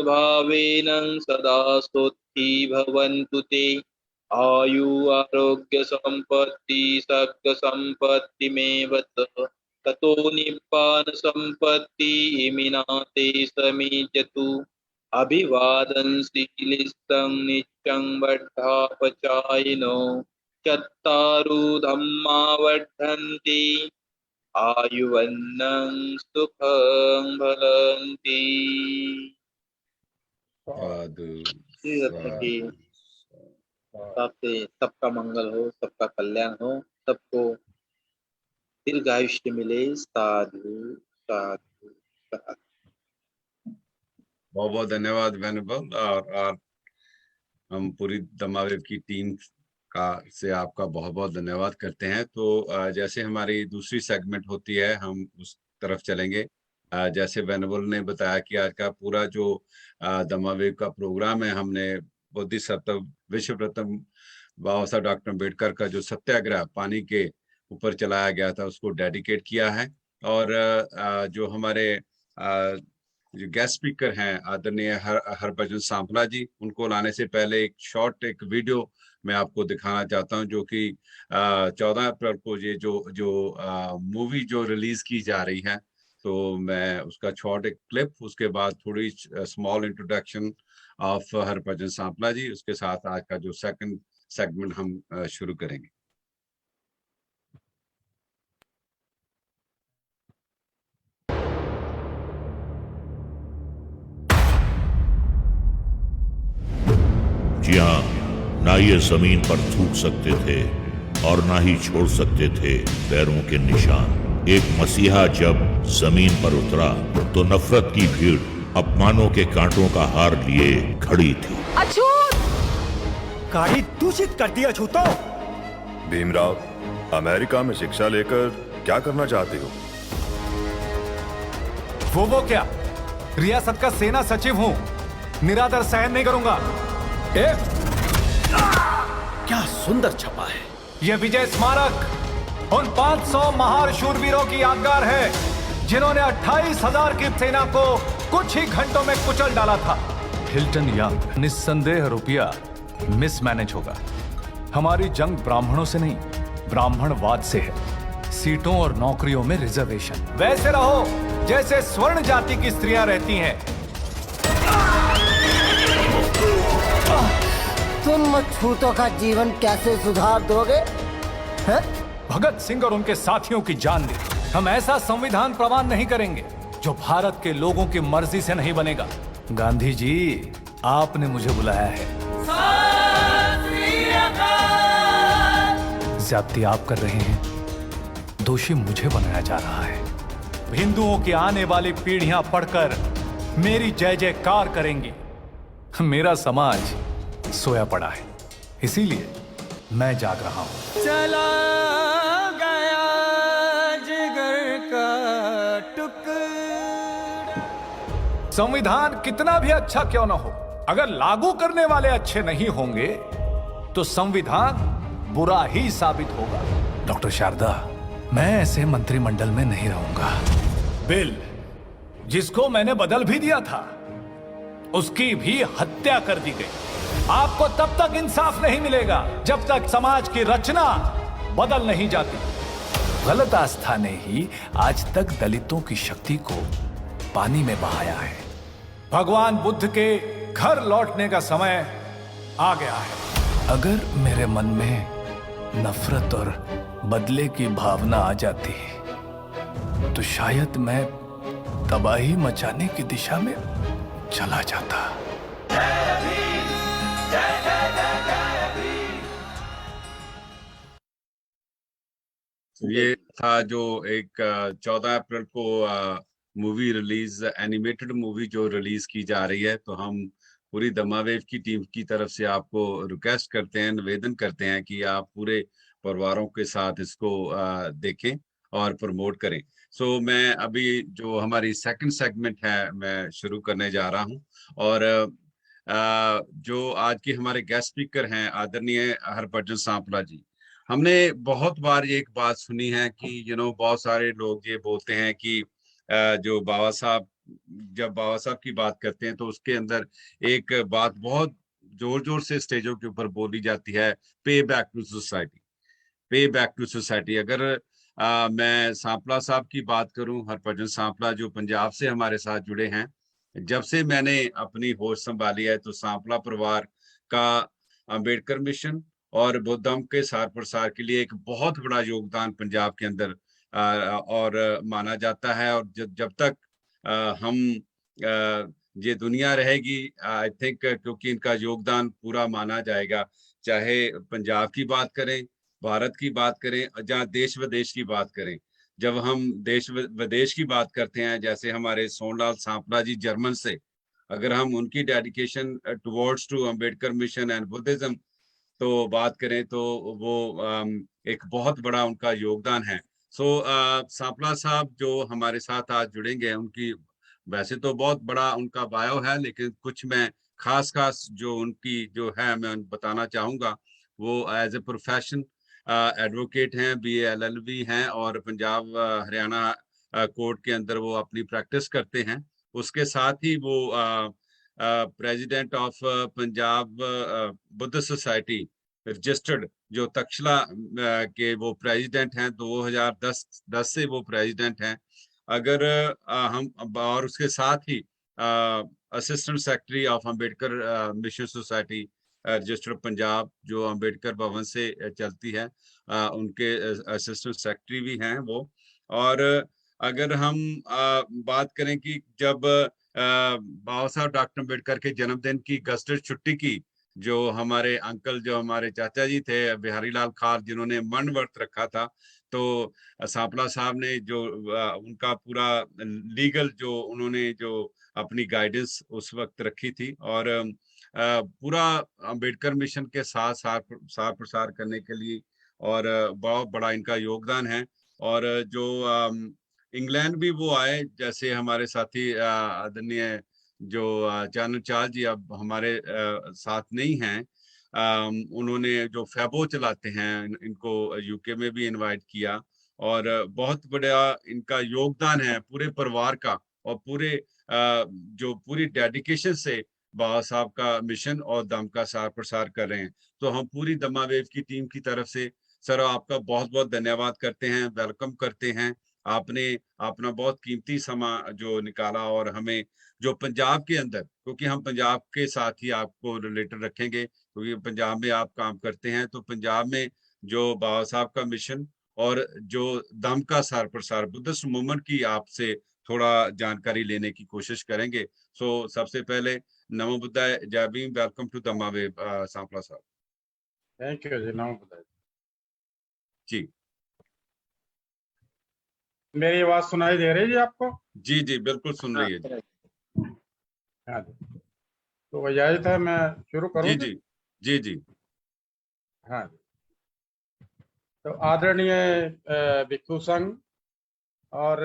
सदा स्वस्ति भवन्तु ते। आयु आरोग्य सम्पत्ति सर्ग सम्पत्तिमेव ततो निब्बान सम्पत्ति इमिनाते समीजतु। अभिवादन शीलिस्तं नित्यं वर्धापचायिनो चत्तारो धम्मा वर्धन्ति आयुवन्नं सुखं भलन्ति।
साधु
श्री रत्न की
साधु।
सबसे सबका मंगल हो, सबका कल्याण हो, सबको दीर्घायुष्य मिले। साधु साधु साधु।
बहुत बहुत धन्यवाद वेनुगोपाल, और हम पूरी दमावेव की टीम का से आपका बहुत बहुत धन्यवाद करते हैं। तो जैसे हमारी दूसरी सेगमेंट होती है, हम उस तरफ चलेंगे। जैसे वेनेबल ने बताया कि आज का पूरा जो दमावेव का प्रोग्राम है, हमने बोधिसत्व विश्व प्रथम बाबा साहब डॉक्टर अम्बेडकर का जो सत्याग्रह पानी के ऊपर चलाया गया था, उसको डेडिकेट किया है। और जो हमारे जो गेस्ट स्पीकर हैं आदरणीय हरभजन सांपला जी, उनको लाने से पहले एक वीडियो मैं आपको दिखाना चाहता हूं, जो कि 14 अप्रैल को ये जो मूवी जो रिलीज की जा रही है, तो मैं उसका एक क्लिप, उसके बाद थोड़ी small introduction of Harbhajan Sampla ji, उसके साथ आज का जो सेकंड सेगमेंट हम शुरू करेंगे।
जी हाँ, ना ये जमीन पर थूक सकते थे और ना ही छोड़ सकते थे पैरों के निशान। एक मसीहा जब जमीन पर उतरा तो नफरत की भीड़ अपमानों के कांटों का हार लिए खड़ी थी।
अछूत!
गाड़ी दूषित कर दिया छूतो।
भीमराव, अमेरिका में शिक्षा लेकर क्या करना चाहते हो?
वो क्या? रियासत का सेना सचिव हूं, निरादर सहन नहीं करूंगा।
क्या सुंदर छपा है।
यह विजय स्मारक उन 500 महान शूरवीरों की यादगार है, जिन्होंने 28,000 की सेना को कुछ ही घंटों में कुचल डाला था। हिल्टन यंग, निस्संदेह रुपया मिसमैनेज होगा। हमारी जंग ब्राह्मणों से नहीं, ब्राह्मणवाद से है। सीटों और नौकरियों में रिजर्वेशन। वैसे रहो जैसे स्वर्ण जाति की स्त्रियां रहती हैं।
तुम अछूतों का जीवन कैसे सुधार दोगे? है?
भगत सिंह और उनके साथियों की जान ली। हम ऐसा संविधान प्रवान नहीं करेंगे जो भारत के लोगों की मर्जी से नहीं बनेगा। गांधी जी, आपने मुझे बुलाया है। ज्यादती आप कर रहे हैं, दोषी मुझे बनाया जा रहा है। हिंदुओं की आने वाली पीढ़ियां पढ़कर मेरी जय जयकार करेंगी। मेरा समाज सोया पड़ा है, इसीलिए मैं जाग रहा हूं।
चला गया जिगर का टुकड़ा।
संविधान कितना भी अच्छा क्यों ना हो, अगर लागू करने वाले अच्छे नहीं होंगे तो संविधान बुरा ही साबित होगा। डॉक्टर शारदा, मैं ऐसे मंत्रिमंडल में नहीं रहूंगा। बिल जिसको मैंने बदल भी दिया था, उसकी भी हत्या कर दी गई। आपको तब तक इंसाफ नहीं मिलेगा जब तक समाज की रचना बदल नहीं जाती। गलत आस्था ने ही आज तक दलितों की शक्ति को पानी में बहाया है। भगवान बुद्ध के घर लौटने का समय आ गया है। अगर मेरे मन में नफरत और बदले की भावना आ जाती तो शायद मैं तबाही मचाने की दिशा में चला जाता।
ये था जो एक 14 अप्रैल को मूवी रिलीज, एनिमेटेड मूवी जो रिलीज की जा रही है। तो हम पूरी दमावेव की टीम की तरफ से आपको रिक्वेस्ट करते हैं, निवेदन करते हैं कि आप पूरे परिवारों के साथ इसको देखें और प्रमोट करें। सो मैं अभी जो हमारी सेकंड सेगमेंट है, मैं शुरू करने जा रहा हूं। और जो आज के हमारे गेस्ट स्पीकर हैं आदरणीय हरभजन सांपला जी। हमने बहुत बार ये एक बात सुनी है कि बहुत सारे लोग ये बोलते हैं कि जो जब बाबा साहब की बात करते हैं तो उसके अंदर एक बात बहुत जोर जोर से स्टेजों के ऊपर बोली जाती है, पे बैक टू सोसाइटी, पे बैक टू सोसाइटी। अगर मैं सांपला साहब की बात करूं, हरभजन सांपला जो पंजाब से हमारे साथ जुड़े हैं, जब से मैंने अपनी होश संभाली है तो सांपला परिवार का अंबेडकर मिशन और बौद्ध धर्म के सार प्रसार के लिए एक बहुत बड़ा योगदान पंजाब के अंदर और माना जाता है। और जब तक हम ये दुनिया रहेगी, आई थिंक, क्योंकि इनका योगदान पूरा माना जाएगा। चाहे पंजाब की बात करें, भारत की बात करें, जहाँ देश विदेश की बात करें। जब हम देश विदेश की बात करते हैं, जैसे हमारे सोनलाल सांपला जी जर्मन से, अगर हम उनकी dedication towards to Ambedkar mission and Buddhism तो बात करें तो वो एक बहुत बड़ा उनका योगदान है। सो सांपला साहब जो हमारे साथ आज जुड़ेंगे, उनकी वैसे तो बहुत बड़ा उनका बायो है, लेकिन कुछ मैं खास जो उनकी जो है मैं बताना चाहूंगा। वो एज ए प्रोफेशन एडवोकेट हैं, BA LLB हैं, और पंजाब हरियाणा कोर्ट के अंदर वो अपनी प्रैक्टिस करते हैं। उसके साथ ही वो president of Punjab Buddha society registered, जो तक्षशिला के वो प्रेसिडेंट हैं, 2010 से वो प्रेसिडेंट हैं। अगर हम और उसके साथ ही assistant secretary of Ambedkar mission society registered Punjab, जो अंबेडकर भवन से चलती है, उनके असिस्टेंट सेक्रेटरी भी हैं वो। और अगर हम बात करें कि जब बाबा साहब डॉक्टर अंबेडकर के जन्मदिन की गस्टेड छुट्टी की, जो हमारे अंकल, जो हमारे चाचा जी थे बिहारी लाल खार, जिन्होंने मन व्रत रखा था, तो सांपला साहब ने जो उनका पूरा लीगल जो उन्होंने जो अपनी गाइडेंस उस वक्त रखी थी, और पूरा अंबेडकर मिशन के साथ साथ प्रसार करने के लिए, और बहुत बड़ा इनका योगदान है। और जो इंग्लैंड भी वो आए, जैसे हमारे साथी आदरणीय जो चानन चाल जी अब हमारे साथ नहीं हैं, उन्होंने जो फैबो चलाते हैं, इनको UK में भी इनवाइट किया, और बहुत बड़ा इनका योगदान है पूरे परिवार का, और पूरे जो पूरी डेडिकेशन से बाबा साहब का मिशन और दम का सार प्रसार कर रहे हैं। तो हम पूरी दमा वेव की टीम की तरफ से सर आपका बहुत बहुत धन्यवाद करते हैं, वेलकम करते हैं। आपने अपना बहुत कीमती समा जो निकाला, और हमें जो पंजाब के अंदर, क्योंकि हम पंजाब के साथ ही आपको रिलेटेड रखेंगे, क्योंकि पंजाब में आप काम करते हैं, तो पंजाब में जो बाबा साहब का मिशन और जो दम का सार प्रसार बुद्धिस्ट मूवमेंट की आपसे थोड़ा जानकारी लेने की कोशिश करेंगे। सो सबसे पहले नमो बुद्धाय, जय भीम, वेलकम टू दमा वेव सांपला साहब।
थैंक यू जी, नमो बुद्धाय।
जी
मेरी आवाज सुनाई दे रही है आपको?
जी जी बिल्कुल सुन रही है जी।
हाँ जी, तो इजाजत है, मैं शुरू करूँ?
जी जी जी जी
हाँ जी। तो आदरणीय भिक्षु संघ और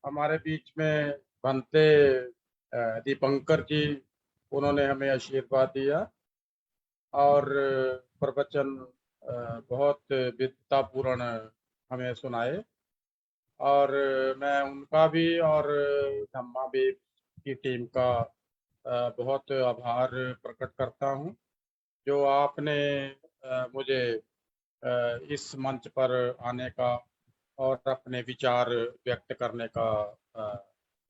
हमारे बीच में बनते दीपंकर जी, उन्होंने हमें आशीर्वाद दिया और प्रवचन बहुत विद्वतापूर्ण हमें सुनाए, और मैं उनका भी और धम्मा भी की टीम का बहुत आभार प्रकट करता हूं, जो आपने मुझे इस मंच पर आने का और अपने विचार व्यक्त करने का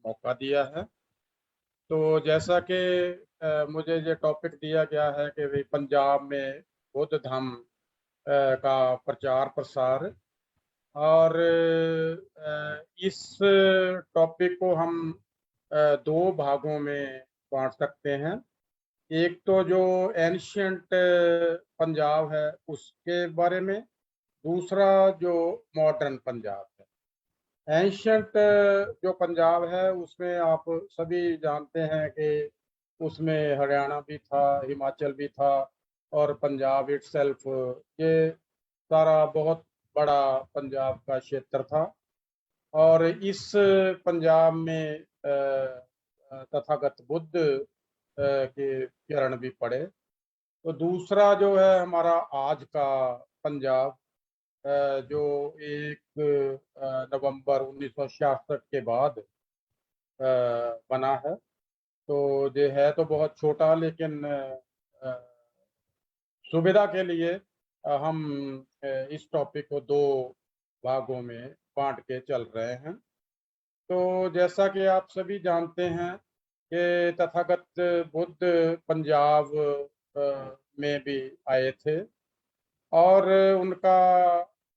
मौका दिया है। तो जैसा कि मुझे ये टॉपिक दिया गया है कि भाई पंजाब में बौद्ध धर्म का प्रचार प्रसार, और इस टॉपिक को हम दो भागों में बांट सकते हैं। एक तो जो एंशियंट पंजाब है उसके बारे में, दूसरा जो मॉडर्न पंजाब है। एंशियंट जो पंजाब है उसमें आप सभी जानते हैं कि उसमें हरियाणा भी था, हिमाचल भी था, और पंजाब इटसेल्फ, ये सारा बहुत बड़ा पंजाब का क्षेत्र था। और इस पंजाब में तथागत बुद्ध के चरण भी पड़े। तो दूसरा जो है हमारा आज का पंजाब, जो 1 नवंबर 1966 के बाद बना है। तो ये है तो बहुत छोटा, लेकिन सुविधा के लिए हम इस टॉपिक को दो भागों में बांट के चल रहे हैं। तो जैसा कि आप सभी जानते हैं कि तथागत बुद्ध पंजाब में भी आए थे, और उनका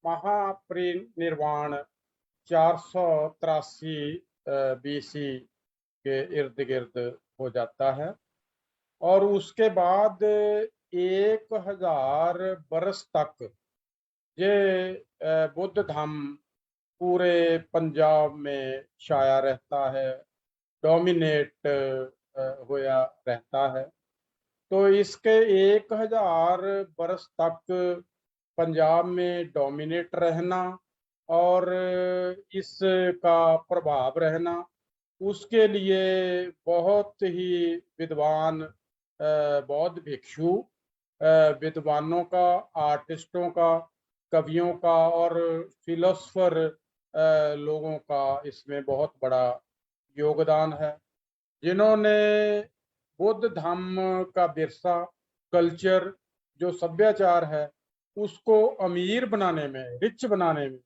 महापरिनिर्वाण 483 BC के इर्द गिर्द हो जाता है, और उसके बाद 1000 बरस तक ये बुद्ध धर्म पूरे पंजाब में छाया रहता है, डोमिनेट होया रहता है। तो इसके 1000 बरस तक पंजाब में डोमिनेट रहना और इसका प्रभाव रहना, उसके लिए बहुत ही विद्वान बौद्ध भिक्षु, विद्वानों का, आर्टिस्टों का, कवियों का और फिलोसफर लोगों का इसमें बहुत बड़ा योगदान है, जिन्होंने बौद्ध धर्म का विरसा, कल्चर, जो सभ्याचार है, उसको अमीर बनाने में, रिच बनाने में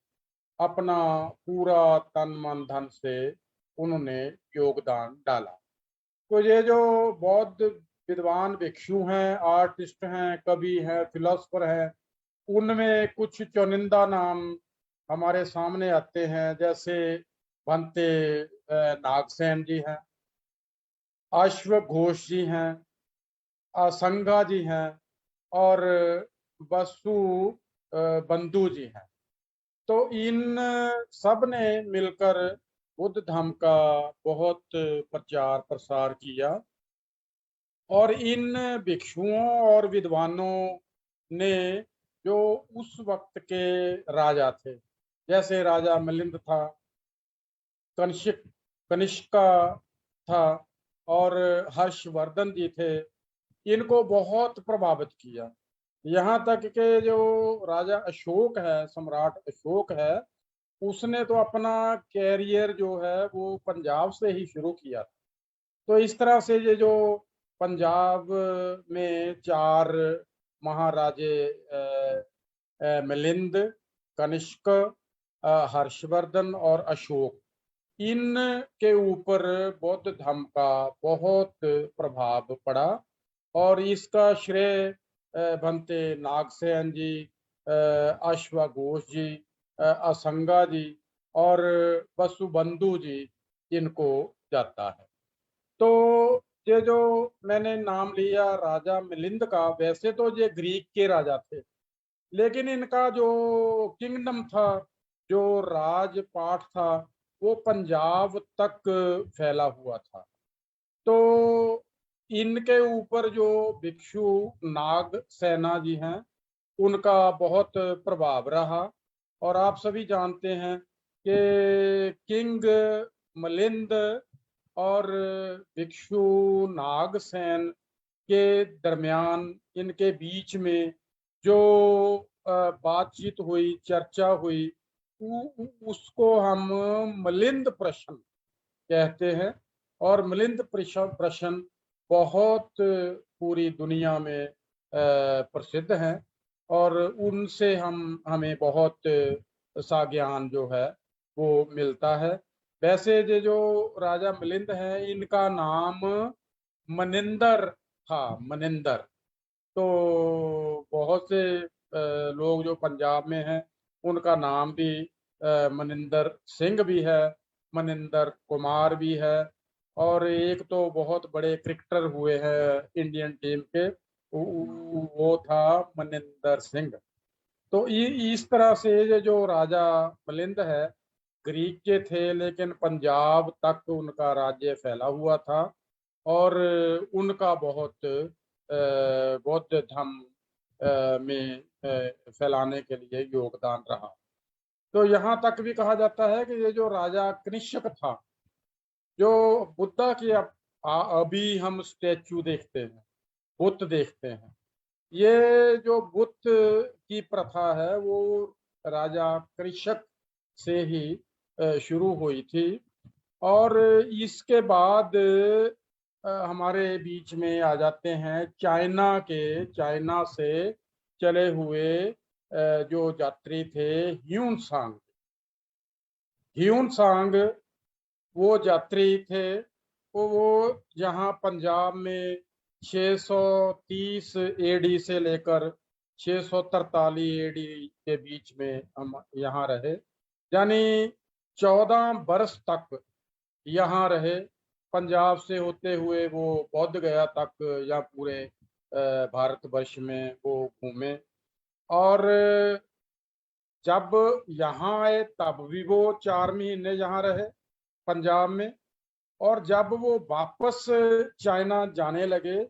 अपना पूरा तन मन धन से उन्होंने योगदान डाला। तो ये जो बौद्ध विद्वान भिक्षु हैं, आर्टिस्ट हैं, कवि हैं, फिलोसफर हैं, उनमें कुछ चुनिंदा नाम हमारे सामने आते हैं, जैसे भंते नागसेन जी हैं, अश्व घोष जी हैं, असंगा जी हैं और बसु बंधु जी हैं। तो इन सब ने मिलकर बुद्ध धर्म का बहुत प्रचार प्रसार किया और इन भिक्षुओं और विद्वानों ने जो उस वक्त के राजा थे, जैसे राजा मिलिंद था, कनिष्का था और हर्षवर्धन जी थे, इनको बहुत प्रभावित किया। यहाँ तक के जो राजा अशोक है, सम्राट अशोक है, उसने तो अपना कैरियर जो है वो पंजाब से ही शुरू किया था। तो इस तरह से ये जो पंजाब में 4 महाराजे मिलिंद, कनिष्क, हर्षवर्धन और अशोक, इन के ऊपर बौद्ध धर्म का बहुत प्रभाव पड़ा और इसका श्रेय भंते नागसेन जी, अश्वघोष जी, असंगा जी और वसुबंधु जी, इनको जाता है। तो ये जो मैंने नाम लिया राजा मिलिंद का, वैसे तो ये ग्रीक के राजा थे, लेकिन इनका जो किंगडम था, जो राजपाट था, वो पंजाब तक फैला हुआ था। तो इनके ऊपर जो भिक्षु नागसेना जी हैं, उनका बहुत प्रभाव रहा और आप सभी जानते हैं कि किंग मिलिंद और भिक्षु नागसेन के दरमियान, इनके बीच में जो बातचीत हुई, चर्चा हुई, उसको हम मिलिंद प्रश्न कहते हैं और मिलिंद प्रश्न बहुत पूरी दुनिया में प्रसिद्ध हैं और उनसे हमें बहुत सा ज्ञान जो है वो मिलता है। वैसे ये जो राजा मिलिंद है, इनका नाम मनिंदर था, मनिंदर। तो बहुत से लोग जो पंजाब में हैं, उनका नाम भी मनिंदर सिंह भी है, मनिंदर कुमार भी है और एक तो बहुत बड़े क्रिकेटर हुए हैं इंडियन टीम के, वो था मनिंदर सिंह। तो इस तरह से ये जो राजा मिलिंद है, ग्रीक के थे, लेकिन पंजाब तक उनका राज्य फैला हुआ था और उनका बहुत बौद्ध धर्म में फैलाने के लिए योगदान रहा। तो यहाँ तक भी कहा जाता है कि ये जो राजा कनिष्क था, जो बुद्धा की अभी हम स्टैचू देखते हैं, बुद्ध देखते हैं, ये जो बुद्ध की प्रथा है वो राजा कनिष्क से ही शुरू हुई थी और इसके बाद हमारे बीच में आ जाते हैं चाइना से चले हुए जो यात्री थे ह्यून-सांग, वो यात्री थे। वो यहाँ पंजाब में 630 एडी से लेकर 643 एडी के बीच में हम यहाँ रहे, यानी 14 बरस तक यहाँ रहे। पंजाब से होते हुए वो बौद्ध गया तक या पूरे भारतवर्ष में वो घूमे और जब यहाँ आए तब भी वो 4 महीने यहाँ रहे पंजाब में और जब वो वापस चाइना जाने लगे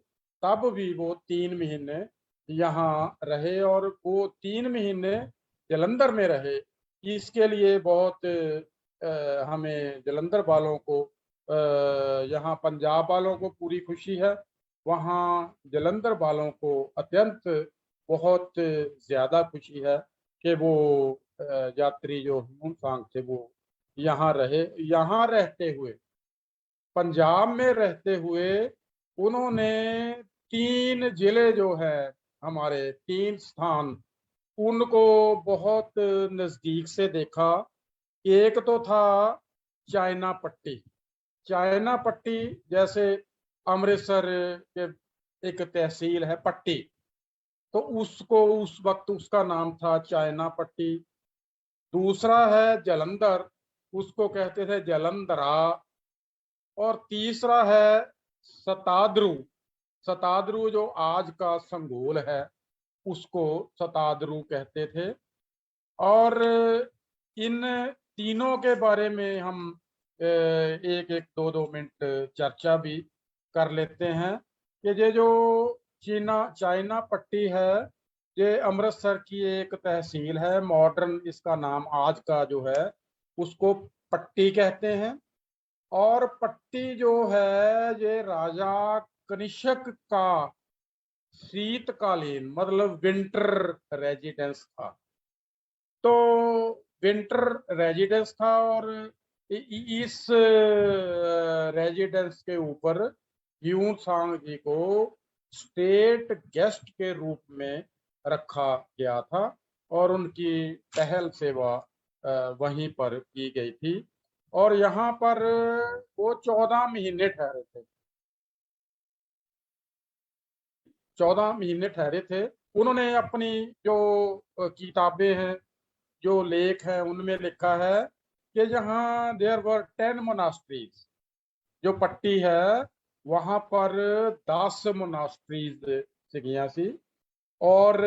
तब भी वो 3 महीने यहाँ रहे और वो 3 महीने जलंधर में रहे। इसके लिए बहुत हमें जलंधर वालों को, यहाँ पंजाब वालों को पूरी खुशी है, वहाँ जलंधर वालों को अत्यंत बहुत ज्यादा खुशी है कि वो यात्री जो ह्यून सांग थे वो यहाँ रहे। यहाँ रहते हुए, पंजाब में रहते हुए उन्होंने 3 जिले जो है हमारे, 3 स्थान, उनको बहुत नजदीक से देखा। एक तो था चाइना पट्टी। चाइना पट्टी जैसे अमृतसर के एक तहसील है पट्टी, तो उसको उस वक्त उसका नाम था चाइना पट्टी। दूसरा है जलंधर, उसको कहते थे जलंधरा। और तीसरा है सताद्रू। सताद्रू जो आज का संगोल है उसको सताद्रू कहते थे। और इन तीनों के बारे में हम एक एक 2-2 मिनट चर्चा भी कर लेते हैं कि ये जो चाइना पट्टी है, ये अमृतसर की एक तहसील है। मॉडर्न इसका नाम आज का जो है उसको पट्टी कहते हैं। और पट्टी जो है ये राजा कनिष्क का शीतकालीन मतलब विंटर रेजिडेंस था। तो विंटर रेजिडेंस था और इस रेजिडेंस के ऊपर ह्यून सांग जी को स्टेट गेस्ट के रूप में रखा गया था और उनकी पहल सेवा वहीं पर की गई थी। और यहाँ पर वो 14 महीने ठहरे थे। 14 महीने ठहरे थे। उन्होंने अपनी जो किताबें हैं, जो लेख हैं, उनमें लिखा है कि यहाँ देयर वर 10 मोनास्ट्रीज। जो पट्टी है वहां पर 10 मोनास्ट्रीज सिगियां सी, और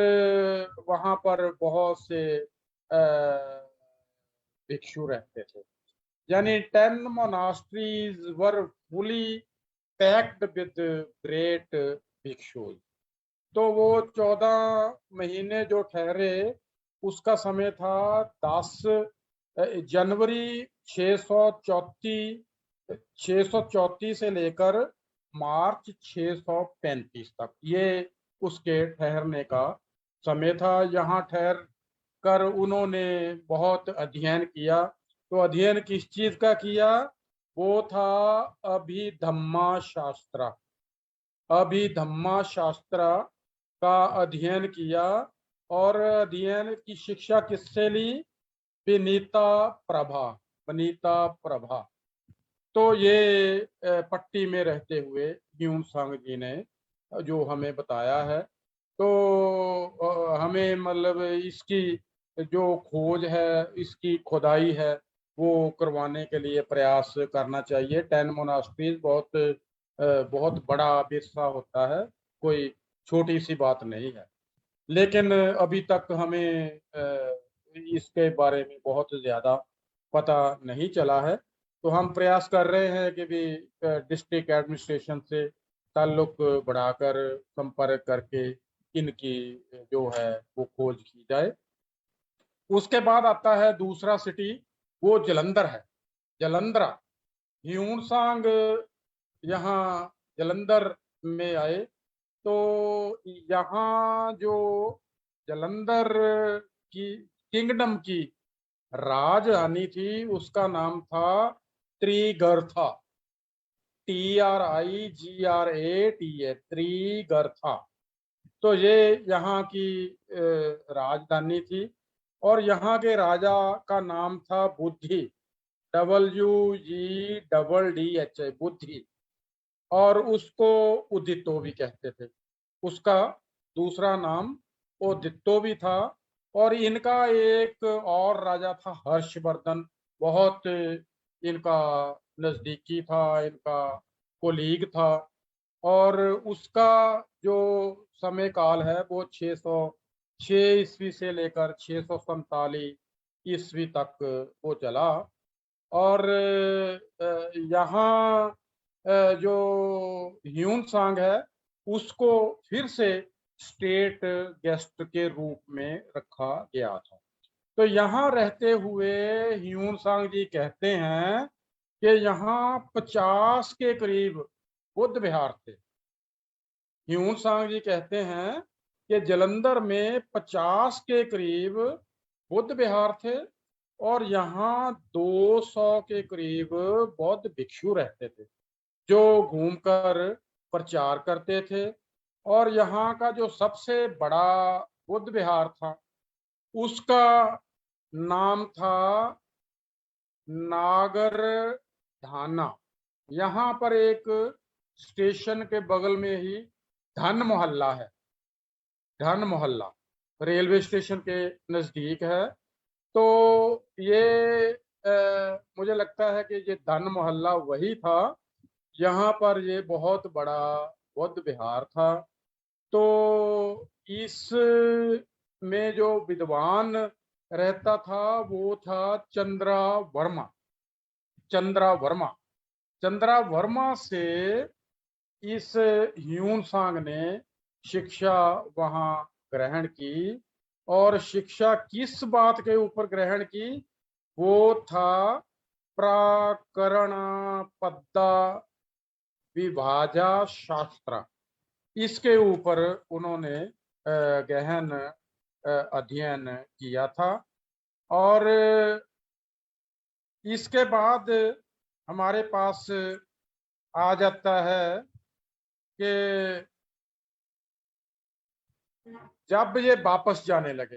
वहां पर बहुत से भिक्षु रहते थे। यानी 10 monasteries were fully packed with great bhikshus. तो वो 14 महीने जो ठहरे उसका समय था 10 जनवरी 634 से लेकर मार्च 635 तक, ये उसके ठहरने का समय था। यहाँ ठहर कर उन्होंने बहुत अध्ययन किया। तो अध्ययन किस चीज का किया? वो था अभिधम्मा शास्त्र। अभिधम्मा शास्त्र का अध्ययन किया। और अध्ययन की शिक्षा किससे ली? विनीता प्रभा। वनिता प्रभा। तो ये पट्टी में रहते हुए ह्यून सांग जी ने जो हमें बताया है। तो हमें मतलब इसकी जो खोज है, इसकी खुदाई है, वो करवाने के लिए प्रयास करना चाहिए। 10 मोनास्ट्रीज बहुत बड़ा विरसा होता है, कोई छोटी सी बात नहीं है। लेकिन अभी तक हमें इसके बारे में बहुत ज्यादा पता नहीं चला है। तो हम प्रयास कर रहे हैं कि भी डिस्ट्रिक्ट एडमिनिस्ट्रेशन से ताल्लुक बढ़ाकर संपर्क करके इनकी जो है वो खोज की जाए। उसके बाद आता है दूसरा सिटी, वो जलंधर है। जलंधरा। ह्यून सांग यहाँ जलंधर में आए तो यहाँ जो जलंधर की किंगडम की राजधानी थी उसका नाम था त्रिगर्था। TRIGRATA, त्रिगर्था। तो ये यहाँ की राजधानी थी। और यहाँ के राजा का नाम था बुद्धि, WGDDH, बुद्धि। और उसको उदितो भी कहते थे। उसका दूसरा नाम उदितो भी था। और इनका एक और राजा था हर्षवर्धन, बहुत इनका नजदीकी था, इनका कोलीग था। और उसका जो समय काल है वो 606 ईस्वी से लेकर 647 ईस्वी तक वो चला। और यहाँ जो ह्यून सांग है उसको फिर से स्टेट गेस्ट के रूप में रखा गया था। तो यहाँ रहते हुए ह्यून सांग जी कहते हैं कि यहाँ 50 के करीब बुद्ध विहार थे। ह्यून सांग जी कहते हैं कि जालंधर में 50 के करीब बुद्ध विहार थे और यहाँ 200 के करीब बौद्ध भिक्षु रहते थे जो घूमकर प्रचार करते थे। और यहाँ का जो सबसे बड़ा बुद्ध विहार था उसका नाम था नागर धाना। यहाँ पर एक स्टेशन के बगल में ही धन मोहल्ला है, धन मोहल्ला रेलवे स्टेशन के नजदीक है। तो ये मुझे लगता है कि ये धन मोहल्ला वही था, यहाँ पर ये बहुत बड़ा बौद्ध विहार था। तो इस में जो विद्वान रहता था वो था चंद्रा वर्मा। चंद्रा वर्मा, चंद्रा वर्मा से इस ह्यून सांग ने शिक्षा वहां ग्रहण की। और शिक्षा किस बात के ऊपर ग्रहण की? वो था प्राकरण पद्दा विभाजा शास्त्र। इसके ऊपर उन्होंने गहन अध्ययन किया था। और इसके बाद हमारे पास आ जाता है कि जब ये वापस जाने लगे,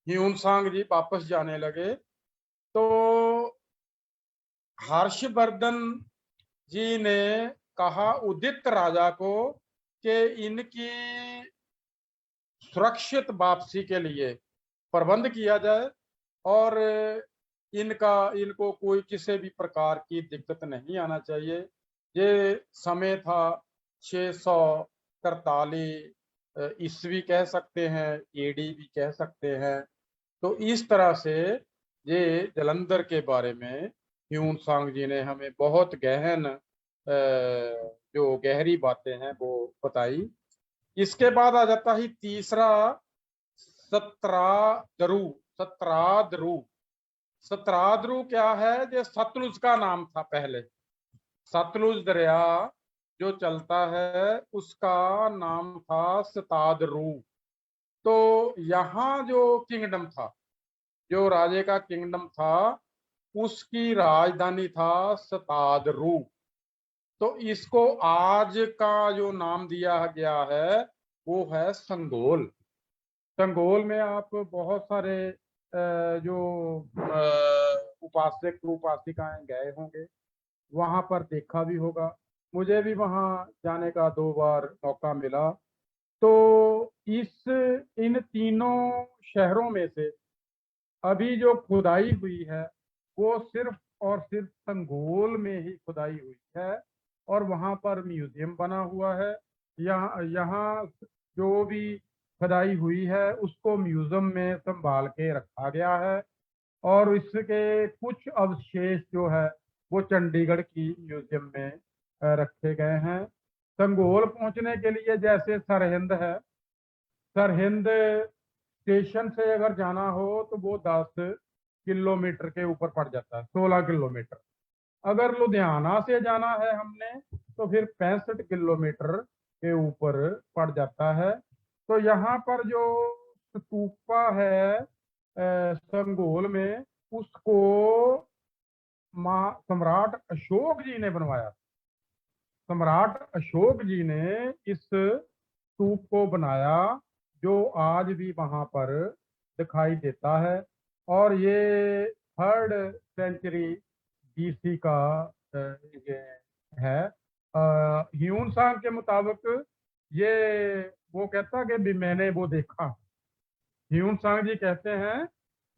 ह्यून सांग जी वापस जाने लगे, तो हर्षवर्धन जी ने कहा उदित राजा को कि इनकी सुरक्षित वापसी के लिए प्रबंध किया जाए और इनको कोई किसी भी प्रकार की दिक्कत नहीं आना चाहिए। ये समय था 643 ईस्वी कह सकते हैं, एडी भी कह सकते हैं। तो इस तरह से ये जालंधर के बारे में ह्यून सांग जी ने हमें बहुत गहन जो गहरी बातें हैं वो बताई। इसके बाद आ जाता ही तीसरा सत्राद्रु। सत्राद्रु, सत्राद्रु क्या है? ये सतलुज का नाम था पहले। सतलुज दरिया जो चलता है उसका नाम था सताद्रु। तो यहाँ जो किंगडम था, जो राजे का किंगडम था, उसकी राजधानी था सताद्रु। तो इसको आज का जो नाम दिया गया है वो है संगोल। संगोल में आप बहुत सारे जो उपासक उपासिकाएं गए होंगे, वहां पर देखा भी होगा। मुझे भी वहां जाने का 2 बार मौका मिला। तो इन तीनों शहरों में से अभी जो खुदाई हुई है वो सिर्फ और सिर्फ संगोल में ही खुदाई हुई है और वहां पर म्यूजियम बना हुआ है। यहाँ जो भी खुदाई हुई है उसको म्यूजियम में संभाल के रखा गया है और इसके कुछ अवशेष जो है वो चंडीगढ़ की म्यूजियम में रखे गए हैं। संगोल पहुंचने के लिए जैसे सरहिंद है, सरहिंद स्टेशन से अगर जाना हो तो वो 10 किलोमीटर के ऊपर पड़ जाता है, 16 किलोमीटर। अगर लुधियाना से जाना है हमने तो फिर 65 किलोमीटर के ऊपर पड़ जाता है। तो यहाँ पर जो स्तूपा है संगोल में, उसको सम्राट अशोक जी ने बनवाया। सम्राट अशोक जी ने इस स्तूप को बनाया जो आज भी वहां पर दिखाई देता है। और ये 3rd सेंचुरी BC का है। ह्यून सांग के मुताबिक ये वो कहता कि भी मैंने वो देखा। ह्यून सांग जी कहते हैं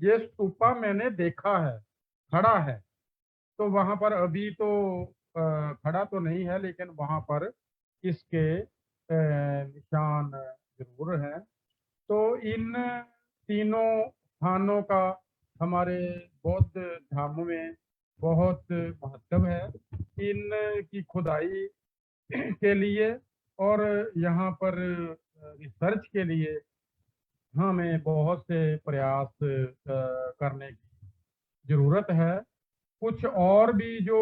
ये स्तूपा मैंने देखा है, खड़ा है। तो वहां पर अभी तो खड़ा तो नहीं है, लेकिन वहां पर इसके निशान जरूर हैं। तो इन तीनों स्थानों का हमारे बौद्ध धामों में बहुत महत्व है। इन की खुदाई के लिए और यहाँ पर रिसर्च के लिए हमें बहुत से प्रयास करने की जरूरत है। कुछ और भी जो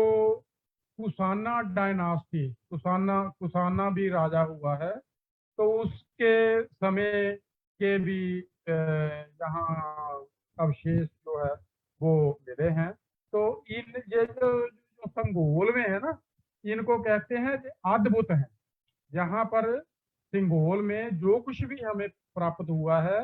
कुशाना डायनास्टी, कुशाना भी राजा हुआ है, तो उसके समय के भी यहाँ अवशेष जो है वो मिले हैं। तो इन ये जो संगोल में है ना, इनको कहते हैं अद्भुत है। यहाँ पर सिंगोल में जो कुछ भी हमें प्राप्त हुआ है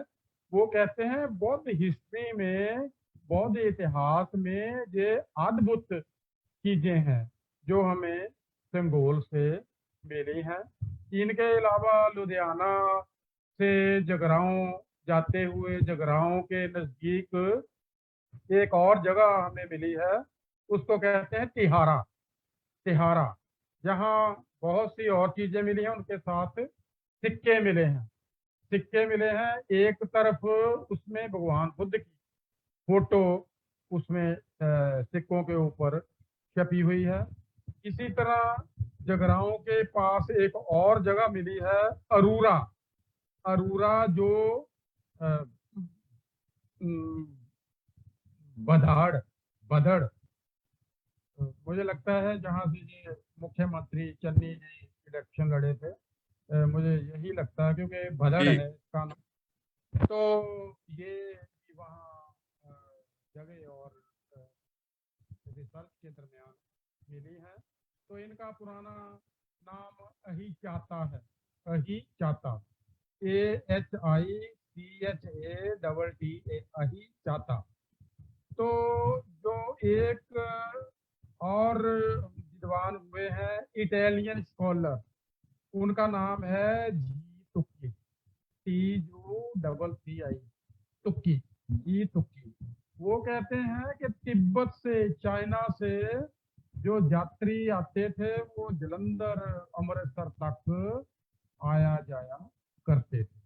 वो कहते हैं बौद्ध हिस्ट्री में, बौद्ध इतिहास में ये अद्भुत चीजें हैं जो हमें सिंगोल से मिली हैं। इनके अलावा लुधियाना से जगराओं जाते हुए जगराओं के नजदीक एक और जगह हमें मिली है, उसको कहते हैं तिहारा। तिहारा जहाँ बहुत सी और चीजें मिली हैं, उनके साथ सिक्के मिले हैं। सिक्के मिले हैं, एक तरफ उसमें भगवान बुद्ध की फोटो उसमें सिक्कों के ऊपर छपी हुई है। इसी तरह जगराओं के पास एक और जगह मिली है अरूरा। अरूरा जो बधड़ मुझे लगता है जहाँ से ये मुख्यमंत्री चन्नी जी इलेक्शन लड़े थे, मुझे यही लगता है क्योंकि भदड़ है इसका नाम। तो ये वहाँ जगह और रिसर्च के दरमियान मिली है। तो इनका पुराना नाम अहिचाता है। अहिचाता, AHICHATTA, अहिचाता। तो जो एक और विद्वान हुए हैं इटालियन स्कॉलर, उनका नाम है जी तुक्की, TUCCI, तुक्की, जी तुक्की। वो कहते हैं कि तिब्बत से, चाइना से जो यात्री आते थे वो जलंधर अमृतसर तक आया जाया करते थे।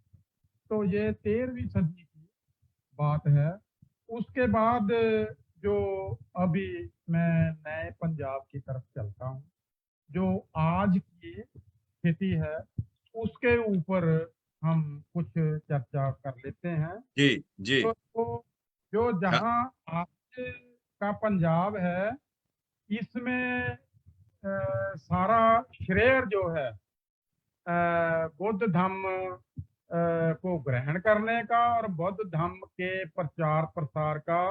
तो ये 13वीं सदी की बात है। उसके बाद जो अभी मैं नए पंजाब की तरफ चलता हूँ, जो आज की स्थिति है उसके ऊपर हम कुछ चर्चा कर लेते हैं।
जी जी।
तो जो जहाँ आज का पंजाब है, इसमें सारा श्रेय जो है बौद्ध धम्म को ग्रहण करने का और बौद्ध धम्म के प्रचार प्रसार का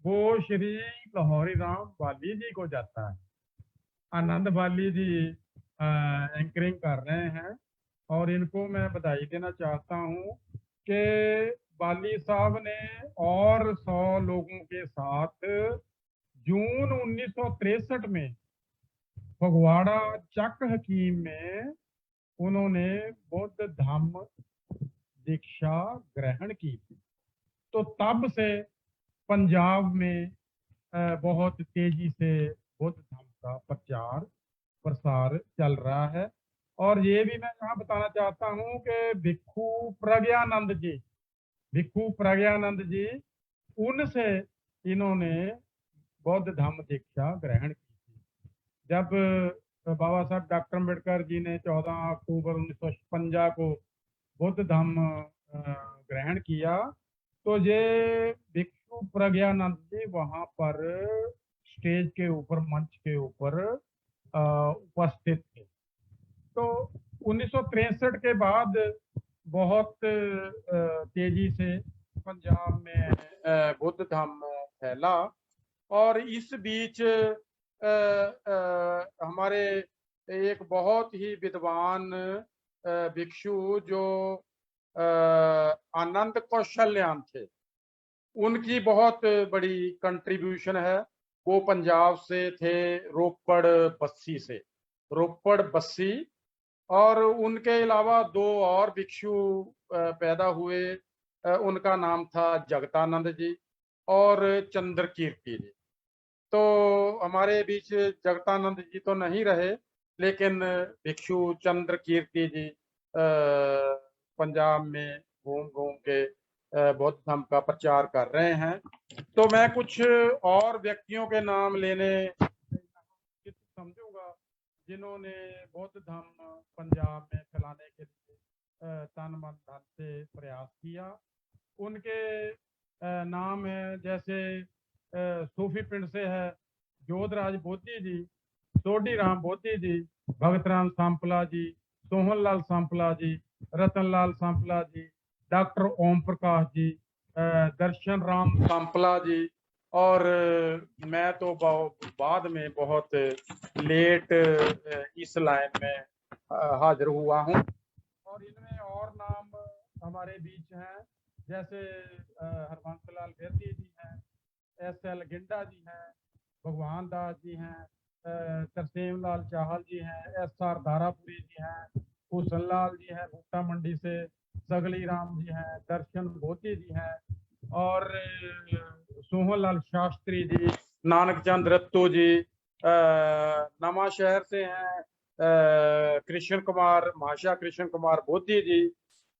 वो श्री लाहौरी राम बाली जी को जाता है। आनंद बाली जी एंकरिंग कर रहे हैं और इनको मैं बधाई देना चाहता हूँ कि बाली साहब ने और 100 लोगों के साथ जून 1963 में फगवाड़ा चक हकीम में उन्होंने बौद्ध धम्म दीक्षा ग्रहण की थी। तो तब से पंजाब में बहुत तेजी से बौद्ध धम्म का प्रचार प्रसार चल रहा है। और ये भी मैं यहाँ बताना चाहता हूँ कि भिक्खु प्रज्ञानंद जी, उनसे इन्होंने बौद्ध धम्म दीक्षा ग्रहण की थी। जब बाबा साहब डॉक्टर अम्बेडकर जी ने 14 अक्टूबर 1956 को बौद्ध धम्म ग्रहण किया, तो ये भिक्षु प्रज्ञानंद जी वहां पर स्टेज के ऊपर, मंच के ऊपर उपस्थित थे। तो 1963 के बाद बहुत तेजी से पंजाब में बौद्ध धम्म फैला। और इस बीच हमारे एक बहुत ही विद्वान भिक्षु जो आनंद कौशल्यान थे, उनकी बहुत बड़ी कंट्रीब्यूशन है। वो पंजाब से थे, रोपड़ बस्सी। और उनके अलावा 2 और भिक्षु पैदा हुए, उनका नाम था जगतानंद जी और चंद्र कीर्ति जी। तो हमारे बीच जगतानंद जी तो नहीं रहे, लेकिन भिक्षु चंद्र कीर्ति जी पंजाब में घूम घूम के बौद्ध धम्म का प्रचार कर रहे हैं। तो मैं कुछ और व्यक्तियों के नाम लेने समझूंगा जिन्होंने बौद्ध धर्म पंजाब में फैलाने के लिए तन मन धन से प्रयास किया। उनके नाम है, जैसे सूफी पिंड से है जोधराज बोधी जी, सोडी राम बोधी जी, भगत राम सांपला जी, सोहन लाल सांपला जी, रतन लाल सांपला जी, डॉक्टर ओम प्रकाश जी, दर्शन राम सांपला जी, और मैं तो बाद में बहुत लेट इस लाइन में हाजिर हुआ हूँ। और इनमें और नाम हमारे बीच हैं, जैसे हरबंस लाल बेदी जी हैं, SL गिंडा जी हैं, भगवान दास जी हैं, तरसेम लाल चाहल जी हैं, SR धारापुरी जी हैं, हुसन लाल जी हैं भुट्टा मंडी से, सगली राम जी हैं, दर्शन बोधी जी हैं, और सोहन लाल शास्त्री जी, नानक चंद रत्तो जी, नवा शहर से हैं कृष्ण कुमार महाशा कृष्ण कुमार बोधी जी,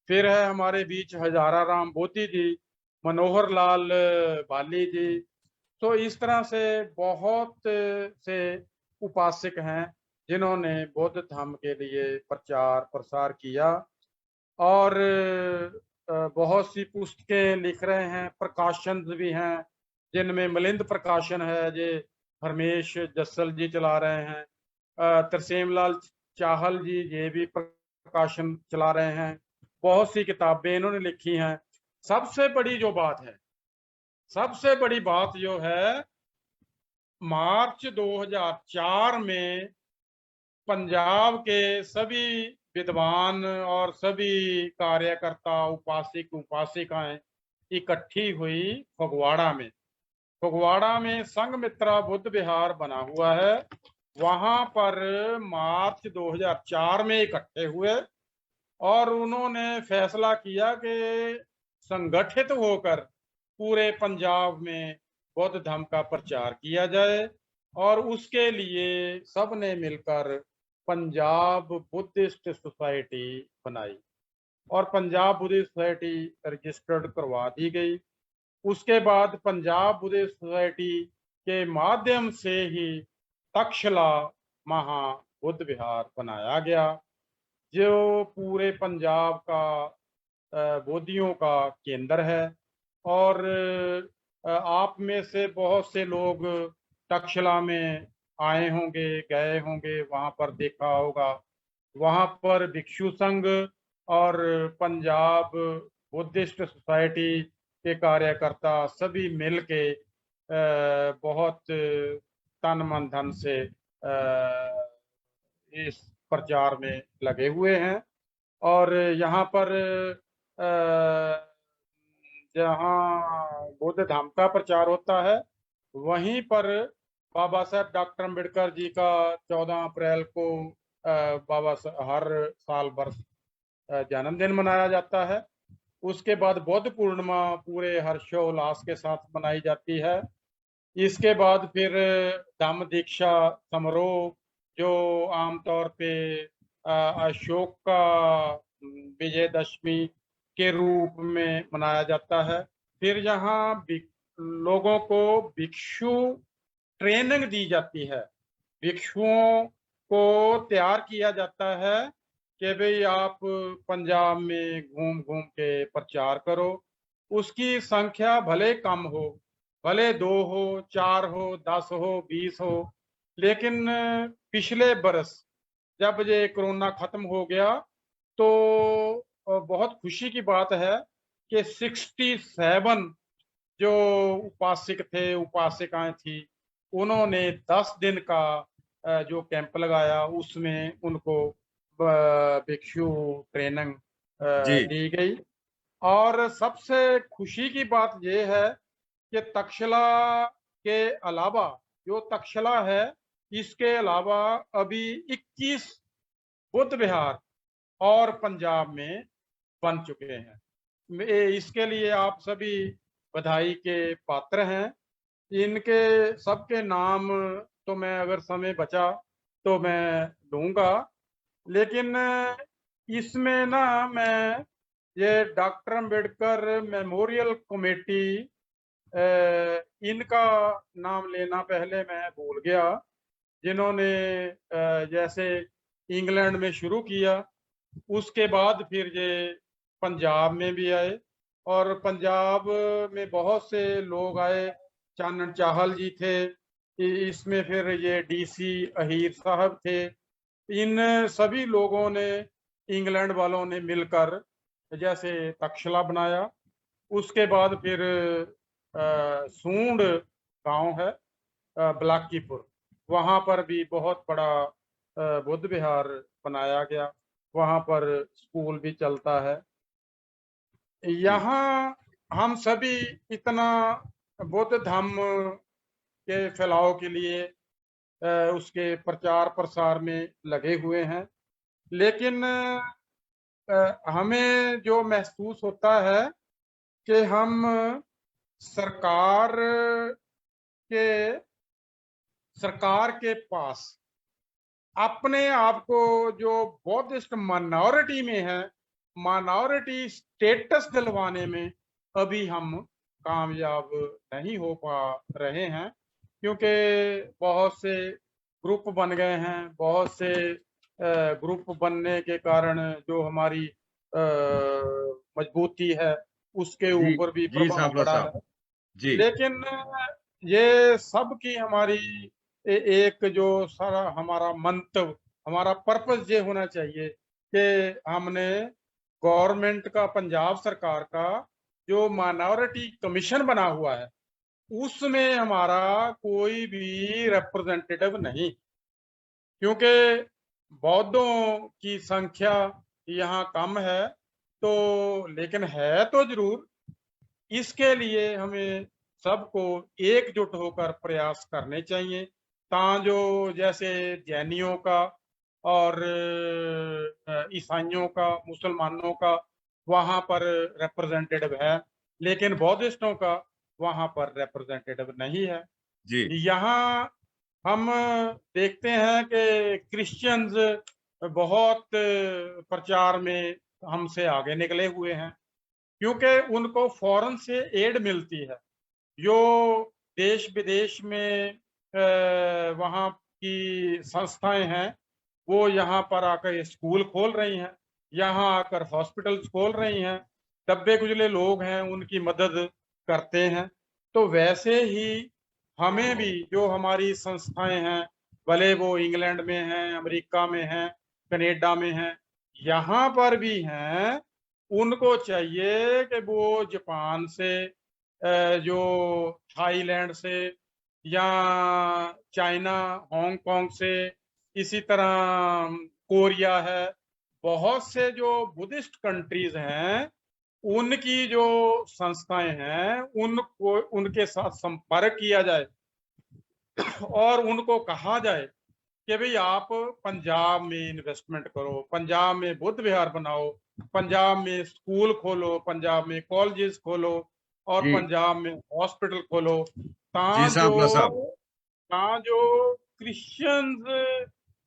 फिर है हमारे बीच हजारा राम बोधी जी, मनोहर लाल बाली जी। तो इस तरह से बहुत से उपासक हैं जिन्होंने बौद्ध धर्म के लिए प्रचार प्रसार किया, और बहुत सी पुस्तकें लिख रहे हैं, प्रकाशन भी हैं, जिनमें मिलिंद प्रकाशन है जो हरमेश जस्सल जी चला रहे हैं, तरसेम लाल चाहल जी ये भी प्रकाशन चला रहे हैं, बहुत सी किताबें इन्होंने लिखी हैं। सबसे बड़ी जो बात है, सबसे बड़ी बात जो है, मार्च 2004 में पंजाब के सभी विद्वान और सभी कार्यकर्ता उपासक उपासिकाएं इकट्ठी हुई फगवाड़ा में। फगवाड़ा में संघमित्रा बुद्ध विहार बना हुआ है, वहां पर मार्च 2004 में इकट्ठे हुए और उन्होंने फैसला किया कि संगठित होकर पूरे पंजाब में बौद्ध धर्म का प्रचार किया जाए, और उसके लिए सबने मिलकर पंजाब बुद्धिस्ट सोसाइटी बनाई और पंजाब बुद्धिस्ट सोसाइटी रजिस्टर्ड करवा दी गई। उसके बाद पंजाब बुद्धिस्ट सोसाइटी के माध्यम से ही तक्षशिला महा बुद्ध विहार बनाया गया, जो पूरे पंजाब का बोधियों का केंद्र है। और आप में से बहुत से लोग तक्षशिला में आए होंगे, गए होंगे, वहां पर देखा होगा, वहां पर भिक्षु संघ और पंजाब बुद्धिस्ट सोसाइटी के कार्यकर्ता सभी मिलके बहुत तन मन धन से इस प्रचार में लगे हुए हैं। और यहाँ पर जहाँ बौद्ध धाम का प्रचार होता है, वहीं पर बाबा साहब डॉक्टर अम्बेडकर जी का 14 अप्रैल को हर साल वर्ष जन्मदिन मनाया जाता है। उसके बाद बौद्ध पूर्णिमा पूरे हर्षोल्लास के साथ मनाई जाती है। इसके बाद फिर धम्म दीक्षा समारोह, जो आमतौर पे अशोक का विजयदशमी के रूप में मनाया जाता है। फिर यहाँ लोगों को भिक्षु ट्रेनिंग दी जाती है, भिक्षुओं को तैयार किया जाता है कि भाई आप पंजाब में घूम घूम के प्रचार करो। उसकी संख्या भले कम हो, भले 2 हो, 4 हो, 10 हो, 20 हो, लेकिन पिछले बरस जब ये कोरोना खत्म हो गया तो बहुत खुशी की बात है कि 67 जो उपासक थे, उपासिकाएं थी, उन्होंने 10 दिन का जो कैंप लगाया, उसमें उनको भिक्षु ट्रेनिंग दी गई। और सबसे खुशी की बात यह है कि तक्षशिला के अलावा, जो तक्षशिला है, इसके अलावा अभी 21 बुद्ध विहार और पंजाब में बन चुके हैं। इसके लिए आप सभी बधाई के पात्र हैं। इनके सबके नाम तो मैं, अगर समय बचा तो मैं लूँगा, लेकिन इसमें ना मैं ये डॉक्टर अम्बेडकर मेमोरियल कमेटी, इनका नाम लेना पहले मैं भूल गया। जिन्होंने जैसे इंग्लैंड में शुरू किया, उसके बाद फिर ये पंजाब में भी आए और पंजाब में बहुत से लोग आए। चानन चाहल जी थे, इसमें फिर ये डीसी अहीर साहब थे। इन सभी लोगों ने, इंग्लैंड वालों ने मिलकर जैसे तक्षशिला बनाया। उसके बाद फिर सूंड गांव है बलाकीपुर, वहां पर भी बहुत बड़ा बुद्ध विहार बनाया गया, वहां पर स्कूल भी चलता है। यहाँ हम सभी इतना बौद्ध धर्म के फैलाव के लिए उसके प्रचार प्रसार में लगे हुए हैं, लेकिन हमें जो महसूस होता है कि हम सरकार के पास अपने आप को जो बौद्धिस्ट माइनॉरिटी में है, माइनॉरिटी स्टेटस दिलवाने में अभी हम कामयाब नहीं हो पा रहे हैं, क्योंकि बहुत से ग्रुप बन गए हैं। बहुत से ग्रुप बनने के कारण जो हमारी मजबूती है उसके
जी
ऊपर भी
जी
प्रभाव
साबला
पड़ा
साहब
है।
जी।
लेकिन ये सब की हमारी एक जो सारा हमारा मंतव्य, हमारा पर्पस ये होना चाहिए कि हमने गवर्नमेंट का, पंजाब सरकार का जो माइनॉरिटी कमीशन बना हुआ है, उसमें हमारा कोई भी रिप्रेजेंटेटिव नहीं, क्योंकि बौद्धों की संख्या यहाँ कम है। तो लेकिन है तो जरूर, इसके लिए हमें सबको एकजुट होकर प्रयास करने चाहिए। जो जैसे जैनियों का और ईसाइयों का, मुसलमानों का वहां पर रिप्रेजेंटेटिव है, लेकिन बौद्धिस्टों का वहां पर रिप्रेजेंटेटिव नहीं है।
जी
यहाँ हम देखते हैं कि क्रिश्चियंस बहुत प्रचार में हमसे आगे निकले हुए हैं, क्योंकि उनको फौरन से एड मिलती है। जो देश विदेश में वहाँ की संस्थाएं हैं, वो यहाँ पर आकर स्कूल खोल रही हैं, यहाँ आकर हॉस्पिटल्स खोल रही हैं, दबे कुचले लोग हैं उनकी मदद करते हैं। तो वैसे ही हमें भी जो हमारी संस्थाएं हैं, भले वो इंग्लैंड में हैं, अमेरिका में हैं, कनाडा में हैं, यहाँ पर भी हैं, उनको चाहिए कि वो जापान से, जो थाईलैंड से या चाइना, हांगकांग से, इसी तरह कोरिया है, बहुत से जो बुद्धिस्ट कंट्रीज हैं, उनकी जो संस्थाएं हैं, उनको उनके साथ संपर्क किया जाए और उनको कहा जाए कि भाई आप पंजाब में इन्वेस्टमेंट करो, पंजाब में बुद्ध विहार बनाओ, पंजाब में स्कूल खोलो, पंजाब में कॉलेजेस खोलो और
जी
पंजाब में हॉस्पिटल खोलो,
जी साबला साहब।
जो क्रिश्चियंस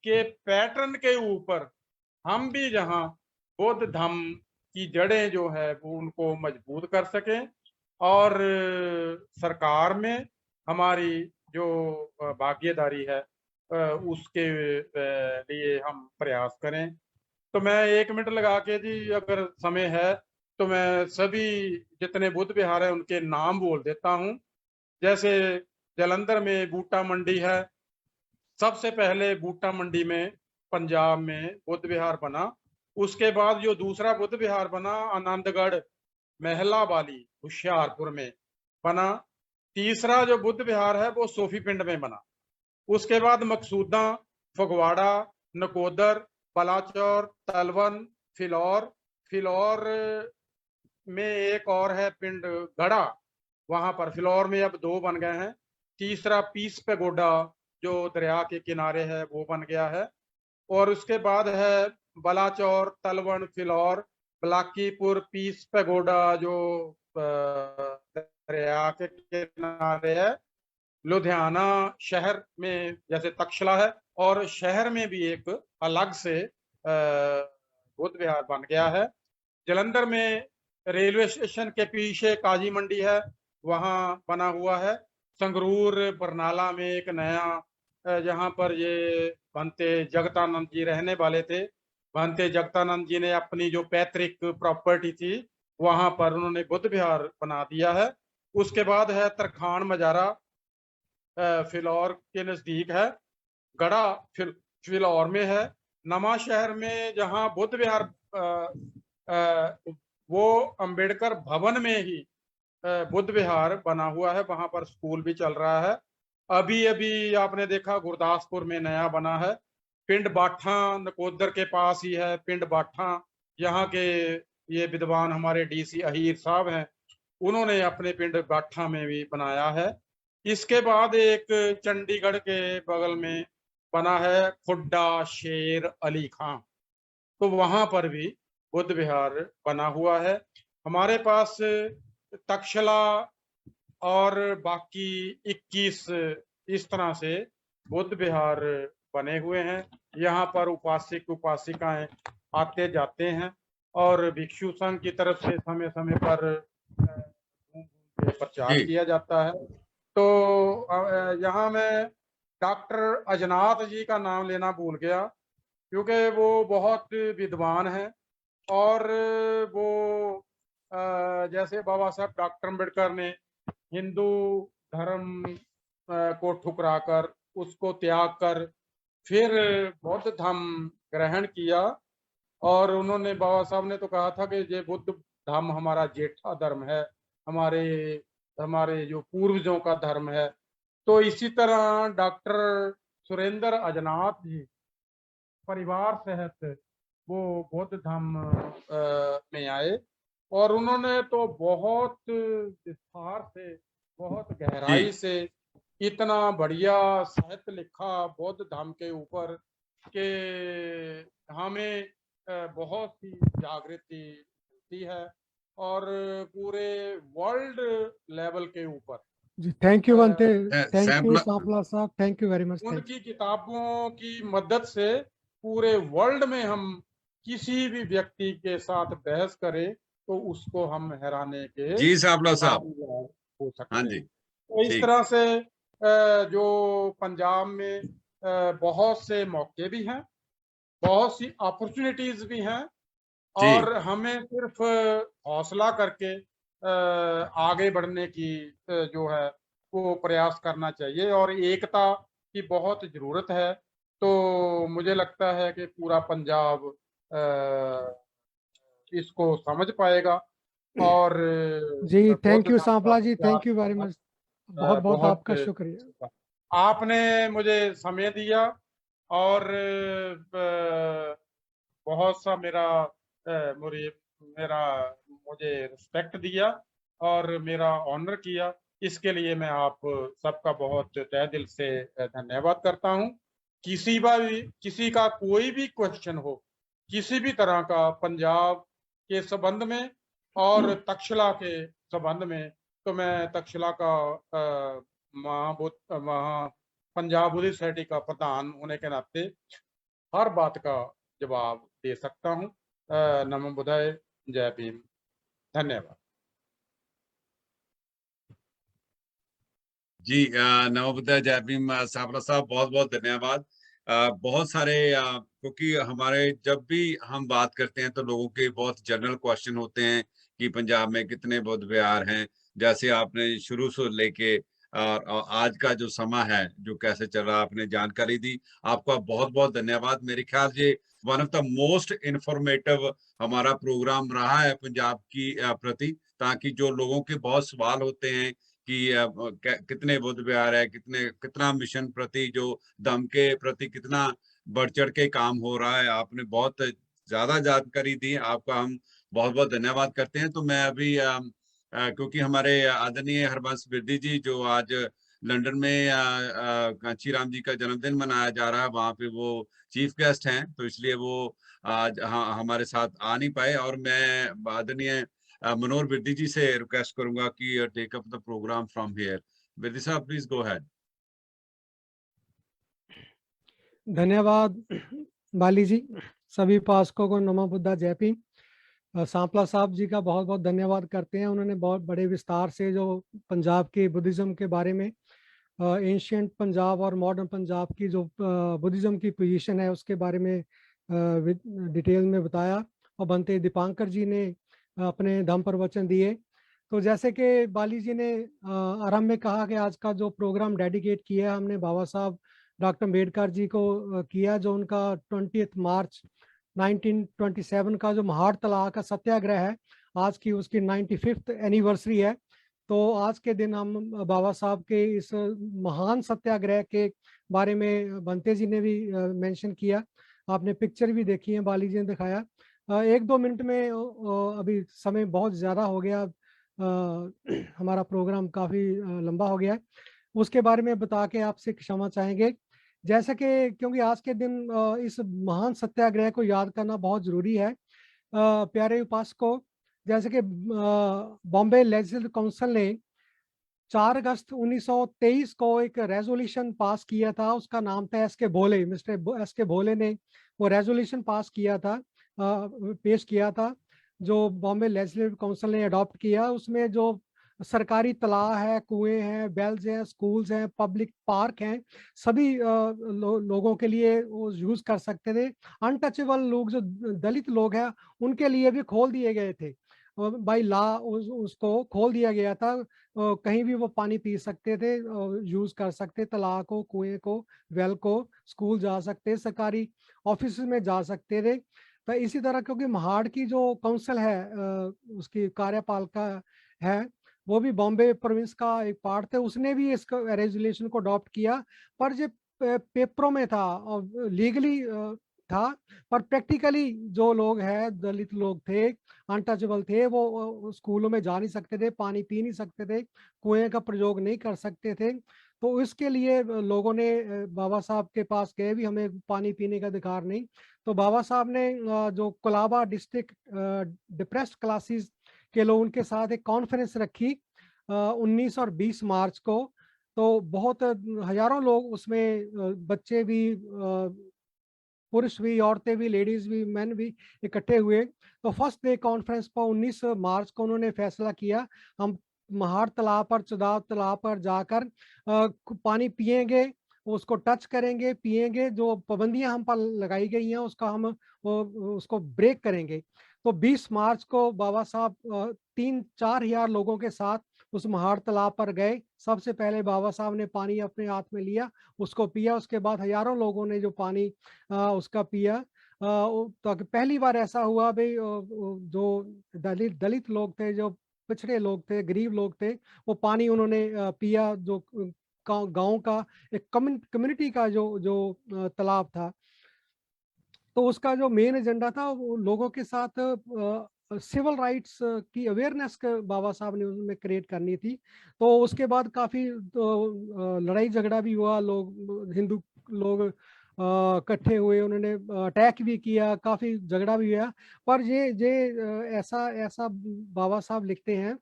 के पैटर्न के ऊपर हम भी जहाँ बौद्ध धर्म की जड़ें जो है वो उनको मजबूत कर सकें और सरकार में हमारी जो भागीदारी है उसके लिए हम प्रयास करें। तो मैं 1 मिनट लगा के जी, अगर समय है तो मैं सभी जितने बुद्ध विहार है उनके नाम बोल देता हूँ। जैसे जालंधर में बूटा मंडी है, सबसे पहले बूटा मंडी में पंजाब में बुद्ध विहार बना। उसके बाद जो दूसरा बुद्ध विहार बना आनंदगढ़ महला वाली होशियारपुर में बना। तीसरा जो बुद्ध विहार है वो सोफी पिंड में बना। उसके बाद मकसूदा, फगवाड़ा, नकोदर, बलाचौर, तलवन, फिलौर में एक और है पिंड गढ़ा, वहां पर फिलौर में अब 2 बन गए हैं। तीसरा पीस पैगोडा जो दरिया के किनारे है वो बन गया है। और उसके बाद है बलाचौर, तलवन, फिलौर, बलाकीपुर, पीस पैगोडा जो दरिया के किनारे है। लुधियाना शहर में जैसे तक्षशिला है, और शहर में भी एक अलग से बुद्ध विहार बन गया है। जालंधर में रेलवे स्टेशन के पीछे काजी मंडी है, वहां बना हुआ है। संगरूर बरनाला में एक नया जहाँ पर ये भंते जगतानंद जी रहने वाले थे। भंते जगतानंद जी ने अपनी जो पैतृक प्रॉपर्टी थी वहां पर उन्होंने बुद्ध विहार बना दिया है। उसके बाद है तरखान मजारा, फिलौर के नजदीक है। गढ़ा फिलौर में है। नमा शहर में जहाँ बुद्ध विहार वो अंबेडकर भवन में ही बुद्ध विहार बना हुआ है, वहां पर स्कूल भी चल रहा है। अभी अभी आपने देखा गुरदासपुर में नया बना है। पिंड बाठा नकोदर के पास ही है पिंड बाठा। यहाँ के ये विद्वान हमारे डीसी अहीर साहब हैं, उन्होंने अपने पिंड बाठा में भी बनाया है। इसके बाद एक चंडीगढ़ के बगल में बना है खुड्डा शेर अली खां, तो वहां पर भी बुद्ध विहार बना हुआ है। हमारे पास तक्षशिला और बाकी 21 इस तरह से बुद्ध विहार बने हुए हैं। यहाँ पर उपासक उपासिकाएं आते जाते हैं और भिक्षु संघ की तरफ से समय समय पर प्रचार किया जाता है। तो यहाँ मैं डॉक्टर अजनाथ जी का नाम लेना भूल गया, क्योंकि वो बहुत विद्वान हैं और वो जैसे बाबा साहब डॉक्टर अम्बेडकर ने हिंदू धर्म को ठुकराकर उसको त्याग कर फिर बौद्ध धर्म ग्रहण किया, और उन्होंने बाबा साहब ने तो कहा था कि ये बुद्ध धर्म हमारा जेठा धर्म है, हमारे जो पूर्वजों का धर्म है। तो इसी तरह डॉक्टर सुरेंद्र अजनाथ जी परिवार सहित वो बौद्ध धर्म में आए और उन्होंने तो बहुत विस्तार से बहुत गहराई से इतना बढ़िया साहित्य लिखा बौद्ध धर्म के ऊपर कि हमें बहुत सी जागृति मिलती है और पूरे वर्ल्ड लेवल के ऊपर।
जी थैंक यू बनते, थैंक यू सांपला साहब, थैंक यू वेरी मच।
उनकी किताबों की मदद से पूरे वर्ल्ड में हम किसी भी व्यक्ति के साथ बहस करें तो उसको हम हराने के
जी सांपला साहब
हो सकते
हाँ
हैं।
जी।
तो इस तरह से जो पंजाब में बहुत से मौके भी हैं, बहुत सी अपॉर्चुनिटीज भी हैं और हमें सिर्फ हौसला करके आगे बढ़ने की जो है वो प्रयास करना चाहिए और एकता की बहुत जरूरत है। तो मुझे लगता है कि पूरा पंजाब इसको समझ पाएगा। और
जी thank you Sampla ji, thank you very much, बहुत बहुत आपका शुक्रिया।
आपने मुझे समय दिया और बहुत सा मुझे रिस्पेक्ट दिया और मेरा ऑनर किया, इसके लिए मैं आप सबका बहुत तहे दिल से धन्यवाद करता हूं। किसी का कोई भी क्वेश्चन हो किसी भी तरह का पंजाब के संबंध में और तक्षशिला के संबंध में, तो मैं तक्षशिला का पंजाब बुद्धिस्ट सोसाइटी का प्रधान होने के नाते हर बात का जवाब दे सकता हूं। नमो बुद्धाय, जय भीम, धन्यवाद।
जी नमो बुद्धाय, जय भीम सांपला साहब, बहुत बहुत धन्यवाद। बहुत सारे क्योंकि हमारे जब भी हम बात करते हैं तो लोगों के बहुत जनरल क्वेश्चन होते हैं कि पंजाब में कितने बुद्ध विहार हैं। जैसे आपने शुरू से लेके आज का जो समा है जो कैसे चल रहा, आपने जानकारी दी, आपका बहुत बहुत धन्यवाद। मेरे ख्याल से one of the most informative हमारा प्रोग्राम रहा है पंजाब की प्रति, ताकि जो लोगों के बहुत सवाल होते हैं कि कितने बुद्ध विहार है, कितना मिशन प्रति जो धम्म के प्रति कितना बढ़ चढ़ के काम हो रहा है, आपने बहुत ज्यादा जानकारी दी, आपका हम बहुत बहुत धन्यवाद करते हैं। तो मैं अभी क्योंकि हमारे आदरणीय हरबंस बिरदी जी जो आज लंदन में कांचीराम जी का जन्मदिन मनाया जा रहा है, वहां पे वो चीफ गेस्ट हैं, तो इसलिए वो आज हमारे साथ आ नहीं पाए। और मैं आदरणीय मनोहर बिरदी जी से रिक्वेस्ट करूंगा कि take up the program from here. Birdi साहब प्लीज गो अहेड।
धन्यवाद बाली जी, सभी उपासकों को नमो बुद्धा, जय भीम। सांपला साहब जी का बहुत बहुत धन्यवाद करते हैं, उन्होंने बहुत बड़े विस्तार से जो पंजाब के बुद्धिज्म के बारे में एंशियंट पंजाब और मॉडर्न पंजाब की जो बुद्धिज्म की पोजीशन है उसके बारे में डिटेल में बताया, और बनते दीपांकर जी ने अपने धम्म प्रवचन दिए। तो जैसे कि बाली जी ने आरंभ में कहा कि आज का जो प्रोग्राम डेडिकेट किया है हमने बाबा साहब डॉक्टर अम्बेडकर जी को किया, जो उनका 20 मार्च 1927 का जो महाड़ तलाक का सत्याग्रह है, आज की उसकी 95th एनिवर्सरी है। तो आज के दिन हम बाबा साहब के इस महान सत्याग्रह के बारे में बनते जी ने भी मेंशन किया। आपने पिक्चर भी देखी है, बाली जी ने दिखाया। 1-2 मिनट में अभी समय बहुत ज़्यादा हो गया, हमारा प्रोग्राम काफ़ी लंबा हो गया है, उसके बारे में बता के आपसे क्षमा चाहेंगे। जैसे कि क्योंकि आज के दिन इस महान सत्याग्रह को याद करना बहुत ज़रूरी है। प्यारे उपासकों, जैसे कि बॉम्बे लेजिस्लेटिव काउंसिल ने 4 अगस्त 1923 को एक रेजोल्यूशन पास किया था, उसका नाम था एस के भोले। मिस्टर एस के भोले ने वो रेजोल्यूशन पास किया था, पेश किया था, जो बॉम्बे लेजिस्लेटिव काउंसिल ने अडॉप्ट किया। उसमें जो सरकारी तालाब है, कुएं हैं, वेल्स हैं, स्कूल्स हैं, पब्लिक पार्क हैं, सभी लोगों के लिए वो यूज कर सकते थे। अनटचेबल लोग जो दलित लोग हैं उनके लिए भी खोल दिए गए थे, बाई लॉ उसको खोल दिया गया था। कहीं भी वो पानी पी सकते थे, यूज कर सकते, तालाब को, कुएं को, वेल को, स्कूल जा सकते, सरकारी ऑफिस में जा सकते थे। तो इसी तरह क्योंकि महाड़ की जो काउंसिल है उसकी कार्यपालिका है, वो भी बॉम्बे प्रोविंस का एक पार्ट थे, उसने भी इस रेजोल्यूशन को अडॉप्ट किया। पर जो पेपरों में था और लीगली था, पर प्रैक्टिकली जो लोग हैं, दलित लोग थे, अनटचेबल थे, वो स्कूलों में जा नहीं सकते थे, पानी पी नहीं सकते थे, कुएं का प्रयोग नहीं कर सकते थे। तो इसके लिए लोगों ने बाबा साहब के पास गए भी, हमें पानी पीने का अधिकार नहीं। तो बाबा साहब ने जो कोलाबा डिस्ट्रिक्ट डिप्रेस्ड क्लासेस के लोगों के साथ एक कॉन्फ्रेंस रखी 19 और 20 मार्च को। तो बहुत हजारों लोग उसमें, बच्चे भी, पुरुष भी, औरतें भी, लेडीज भी, मैन भी इकट्ठे हुए। तो फर्स्ट डे कॉन्फ्रेंस पर 19 मार्च को उन्होंने फैसला किया, हम महाड़ तालाब पर, चुदाव तालाब पर जाकर पानी पिएंगे, उसको टच करेंगे, पिएंगे। जो पाबंदियां हम पर लगाई गई हैं उसका हम उसको ब्रेक करेंगे। तो 20 मार्च को बाबा साहब 3-4 हजार लोगों के साथ उस महाड़ तालाब पर गए। सबसे पहले बाबा साहब ने पानी अपने हाथ में लिया, उसको पिया। उसके बाद हजारों लोगों ने जो पानी उसका पिया। तो पहली बार ऐसा हुआ भाई, जो दलित लोग थे, जो पिछड़े लोग थे, गरीब लोग थे, वो पानी उन्होंने पिया, जो गांव का एक कम्युनिटी का जो तालाब था। तो उसका जो मेन एजेंडा था वो लोगों के साथ सिविल राइट्स की अवेयरनेस बाबा साहब ने उसमें क्रिएट करनी थी। तो उसके बाद काफ़ी लड़ाई झगड़ा भी हुआ, लोग, हिंदू लोग इकट्ठे हुए, उन्होंने अटैक भी किया, काफ़ी झगड़ा भी हुआ। पर ये ऐसा बाबा साहब लिखते हैं,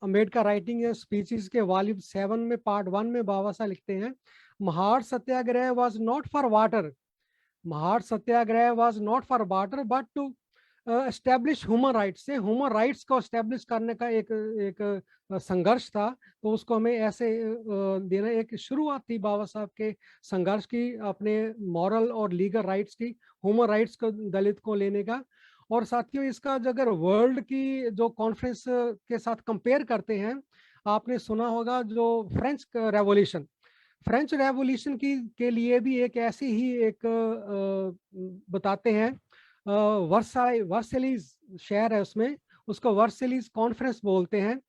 अम्बेडकर राइटिंग एंड स्पीचेस के वॉल्यूम 7 में पार्ट 1 में बाबा साहब लिखते हैं, Mahad Satyagraha was not for water, Mahad Satyagraha was not for water but to establish human rights. से ह्यूमन राइट्स को एस्टेब्लिश करने का एक संघर्ष था। तो उसको हमें ऐसे देना, एक शुरुआत थी बाबा साहब के संघर्ष की, अपने मॉरल और लीगल राइट्स की, ह्यूमन राइट्स को दलित को लेने का। और साथियों, इसका अगर वर्ल्ड की जो कॉन्फ्रेंस के साथ कंपेयर करते हैं, आपने सुना होगा जो फ्रेंच रेवोल्यूशन, फ्रेंच रेवोल्यूशन की के लिए भी एक ऐसी ही एक बताते हैं, वर्सेलीज शहर है उसमें, उसको वर्सेलीज कॉन्फ्रेंस बोलते हैं।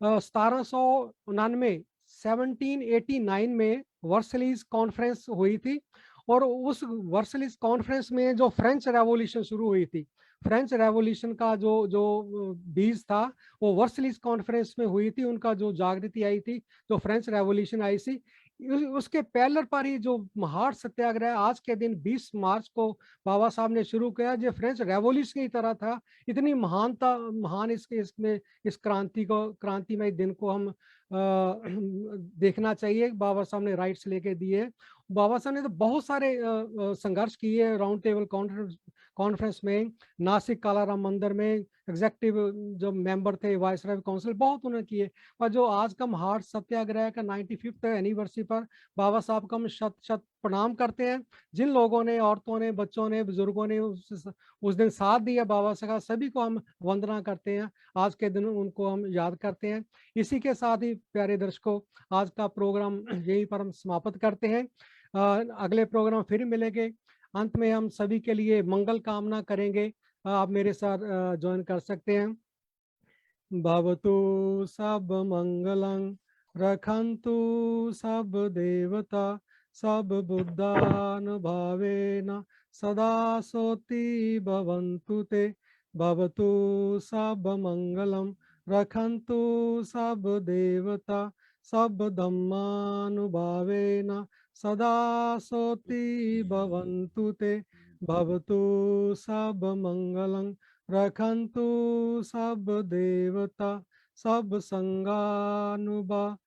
1789 में वर्सेलीज कॉन्फ्रेंस हुई थी। और उस वर्सेलीज कॉन्फ्रेंस में जो फ्रेंच रेवोल्यूशन शुरू हुई थी, फ्रेंच रेवोल्यूशन का जो बीज था वो वर्सेलीज कॉन्फ्रेंस में हुई थी। उनका जो जागृति आई थी, जो फ्रेंच रेवोल्यूशन आई थी, उसके पैरेलल पर ही जो महाड़ सत्याग्रह आज के दिन 20 मार्च को बाबा साहब ने शुरू किया, जो फ्रेंच रेवोल्यूशन की तरह था। इतनी महान इसमें इस क्रांतिमय दिन को हम देखना चाहिए। बाबा साहब ने राइट्स लेके दिए। बाबा साहब ने तो बहुत सारे संघर्ष किए, राउंड टेबल कॉन्फ्रेंस में, नासिक कालाराम मंदिर में एग्जेक्टिव जो मेंबर थे वायसराय काउंसिल, बहुत उन्होंने किए। पर जो आज का हम हार्ट सत्याग्रह का 95th एनिवर्सरी पर बाबा साहब का हम शत शत प्रणाम करते हैं। जिन लोगों ने, औरतों ने, बच्चों ने, बुजुर्गों ने उस दिन साथ दिया बाबा साहब का, सभी को हम वंदना करते हैं। आज के दिन उनको हम याद करते हैं। इसी के साथ ही प्यारे दर्शकों, आज का प्रोग्राम यहीं पर हम समाप्त करते हैं। अगले प्रोग्राम फिर मिलेंगे। अंत में हम सभी के लिए मंगल कामना करेंगे। आप मेरे साथ ज्वाइन कर सकते हैं। भवतु सब मंगलं, रखन्तु सब देवता, सब बुद्धानुभावेन सदा सोति भवन्तु ते। भवतु सब मंगलं, रखन्तु सब देवता, सब धम्मानुभावेन सदा सोति भवन्तु ते। भवतु सब मंगलं, रखन्तु सब देवता, सब संगानुभावेन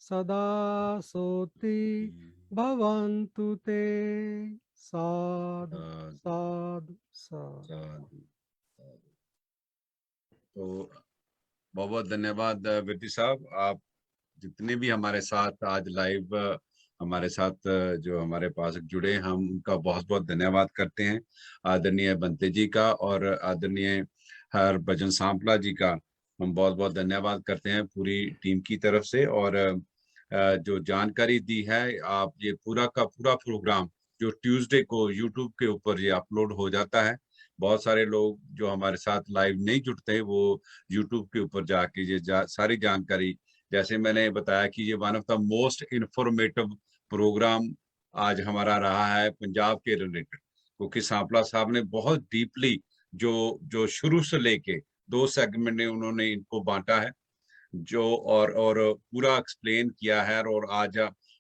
सदा सोति भवन्तु ते। साधु साधु साधु।
तो बहुत बहुत धन्यवाद विरती साहब। आप जितने भी हमारे साथ आज लाइव हमारे साथ जो हमारे पास जुड़े, हम उनका बहुत बहुत धन्यवाद करते हैं। आदरणीय बंते जी का और आदरणीय हरभजन सांपला जी का हम बहुत बहुत धन्यवाद करते हैं पूरी टीम की तरफ से। और जो जानकारी दी है, आप ये पूरा का पूरा प्रोग्राम जो ट्यूसडे को यूट्यूब के ऊपर ये अपलोड हो जाता है। बहुत सारे लोग जो हमारे साथ लाइव नहीं जुड़ते, वो यूट्यूब के ऊपर जाके ये सारी जानकारी, जैसे मैंने बताया कि ये one of the most informative program आज हमारा रहा है पंजाब के रिलेटेड, क्योंकि सांपला साहब ने बहुत डीपली जो शुरू से लेके 2 सेगमेंट में उन्होंने इनको बांटा है जो और पूरा एक्सप्लेन किया है। और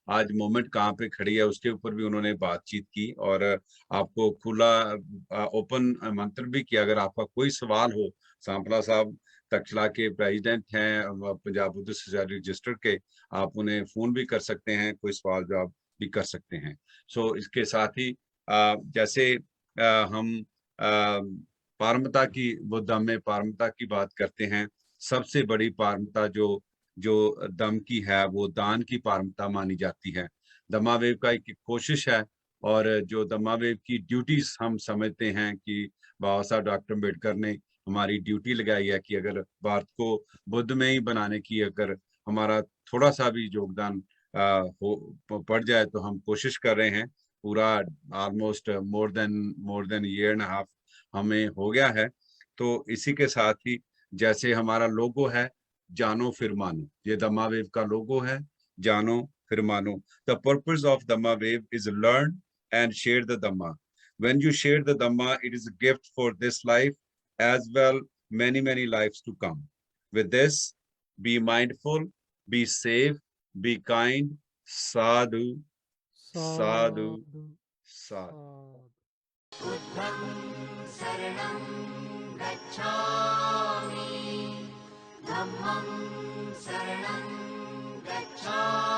आज मोमेंट कहाँ पे खड़ी है उसके ऊपर भी उन्होंने बातचीत की और आपको खुला ओपन मंत्र भी किया। अगर आपका कोई सवाल हो, सांपला साहब तक्षशिला के प्रेसिडेंट हैं पंजाब बुद्धिस्ट सोसाइटी रजिस्टर के, आप उन्हें फोन भी कर सकते हैं, कोई सवाल जवाब भी कर सकते हैं। सो इसके साथ ही जैसे हम पारमता की बुद्ध में पारमता की बात करते हैं, सबसे बड़ी पारमता जो दम की है वो दान की पारमता मानी जाती है। दमावेव का एक कोशिश है और जो दमावेव की ड्यूटीज हम समझते हैं कि बाबा साहब डॉक्टर अम्बेडकर ने हमारी ड्यूटी लगाई है कि अगर भारत को बुद्ध में ही बनाने की अगर हमारा थोड़ा सा भी योगदान पड़ जाए तो हम कोशिश कर रहे हैं। पूरा almost more than year and half हमें हो गया है। तो इसी के साथ ही जैसे हमारा लोगो है जानो फिर मानो, ये दमावेव का लोगो है, जानो फिर मानो। The purpose of Dhammawave is learn and share the Dhamma. When you share the Dhamma, it is a gift for this life as well many lives to come. With this, be mindful, be safe, be kind. Sadhu sadhu sadhu.
बुद्धं शरणं गच्छामि, धम्मं शरणं गच्छामि।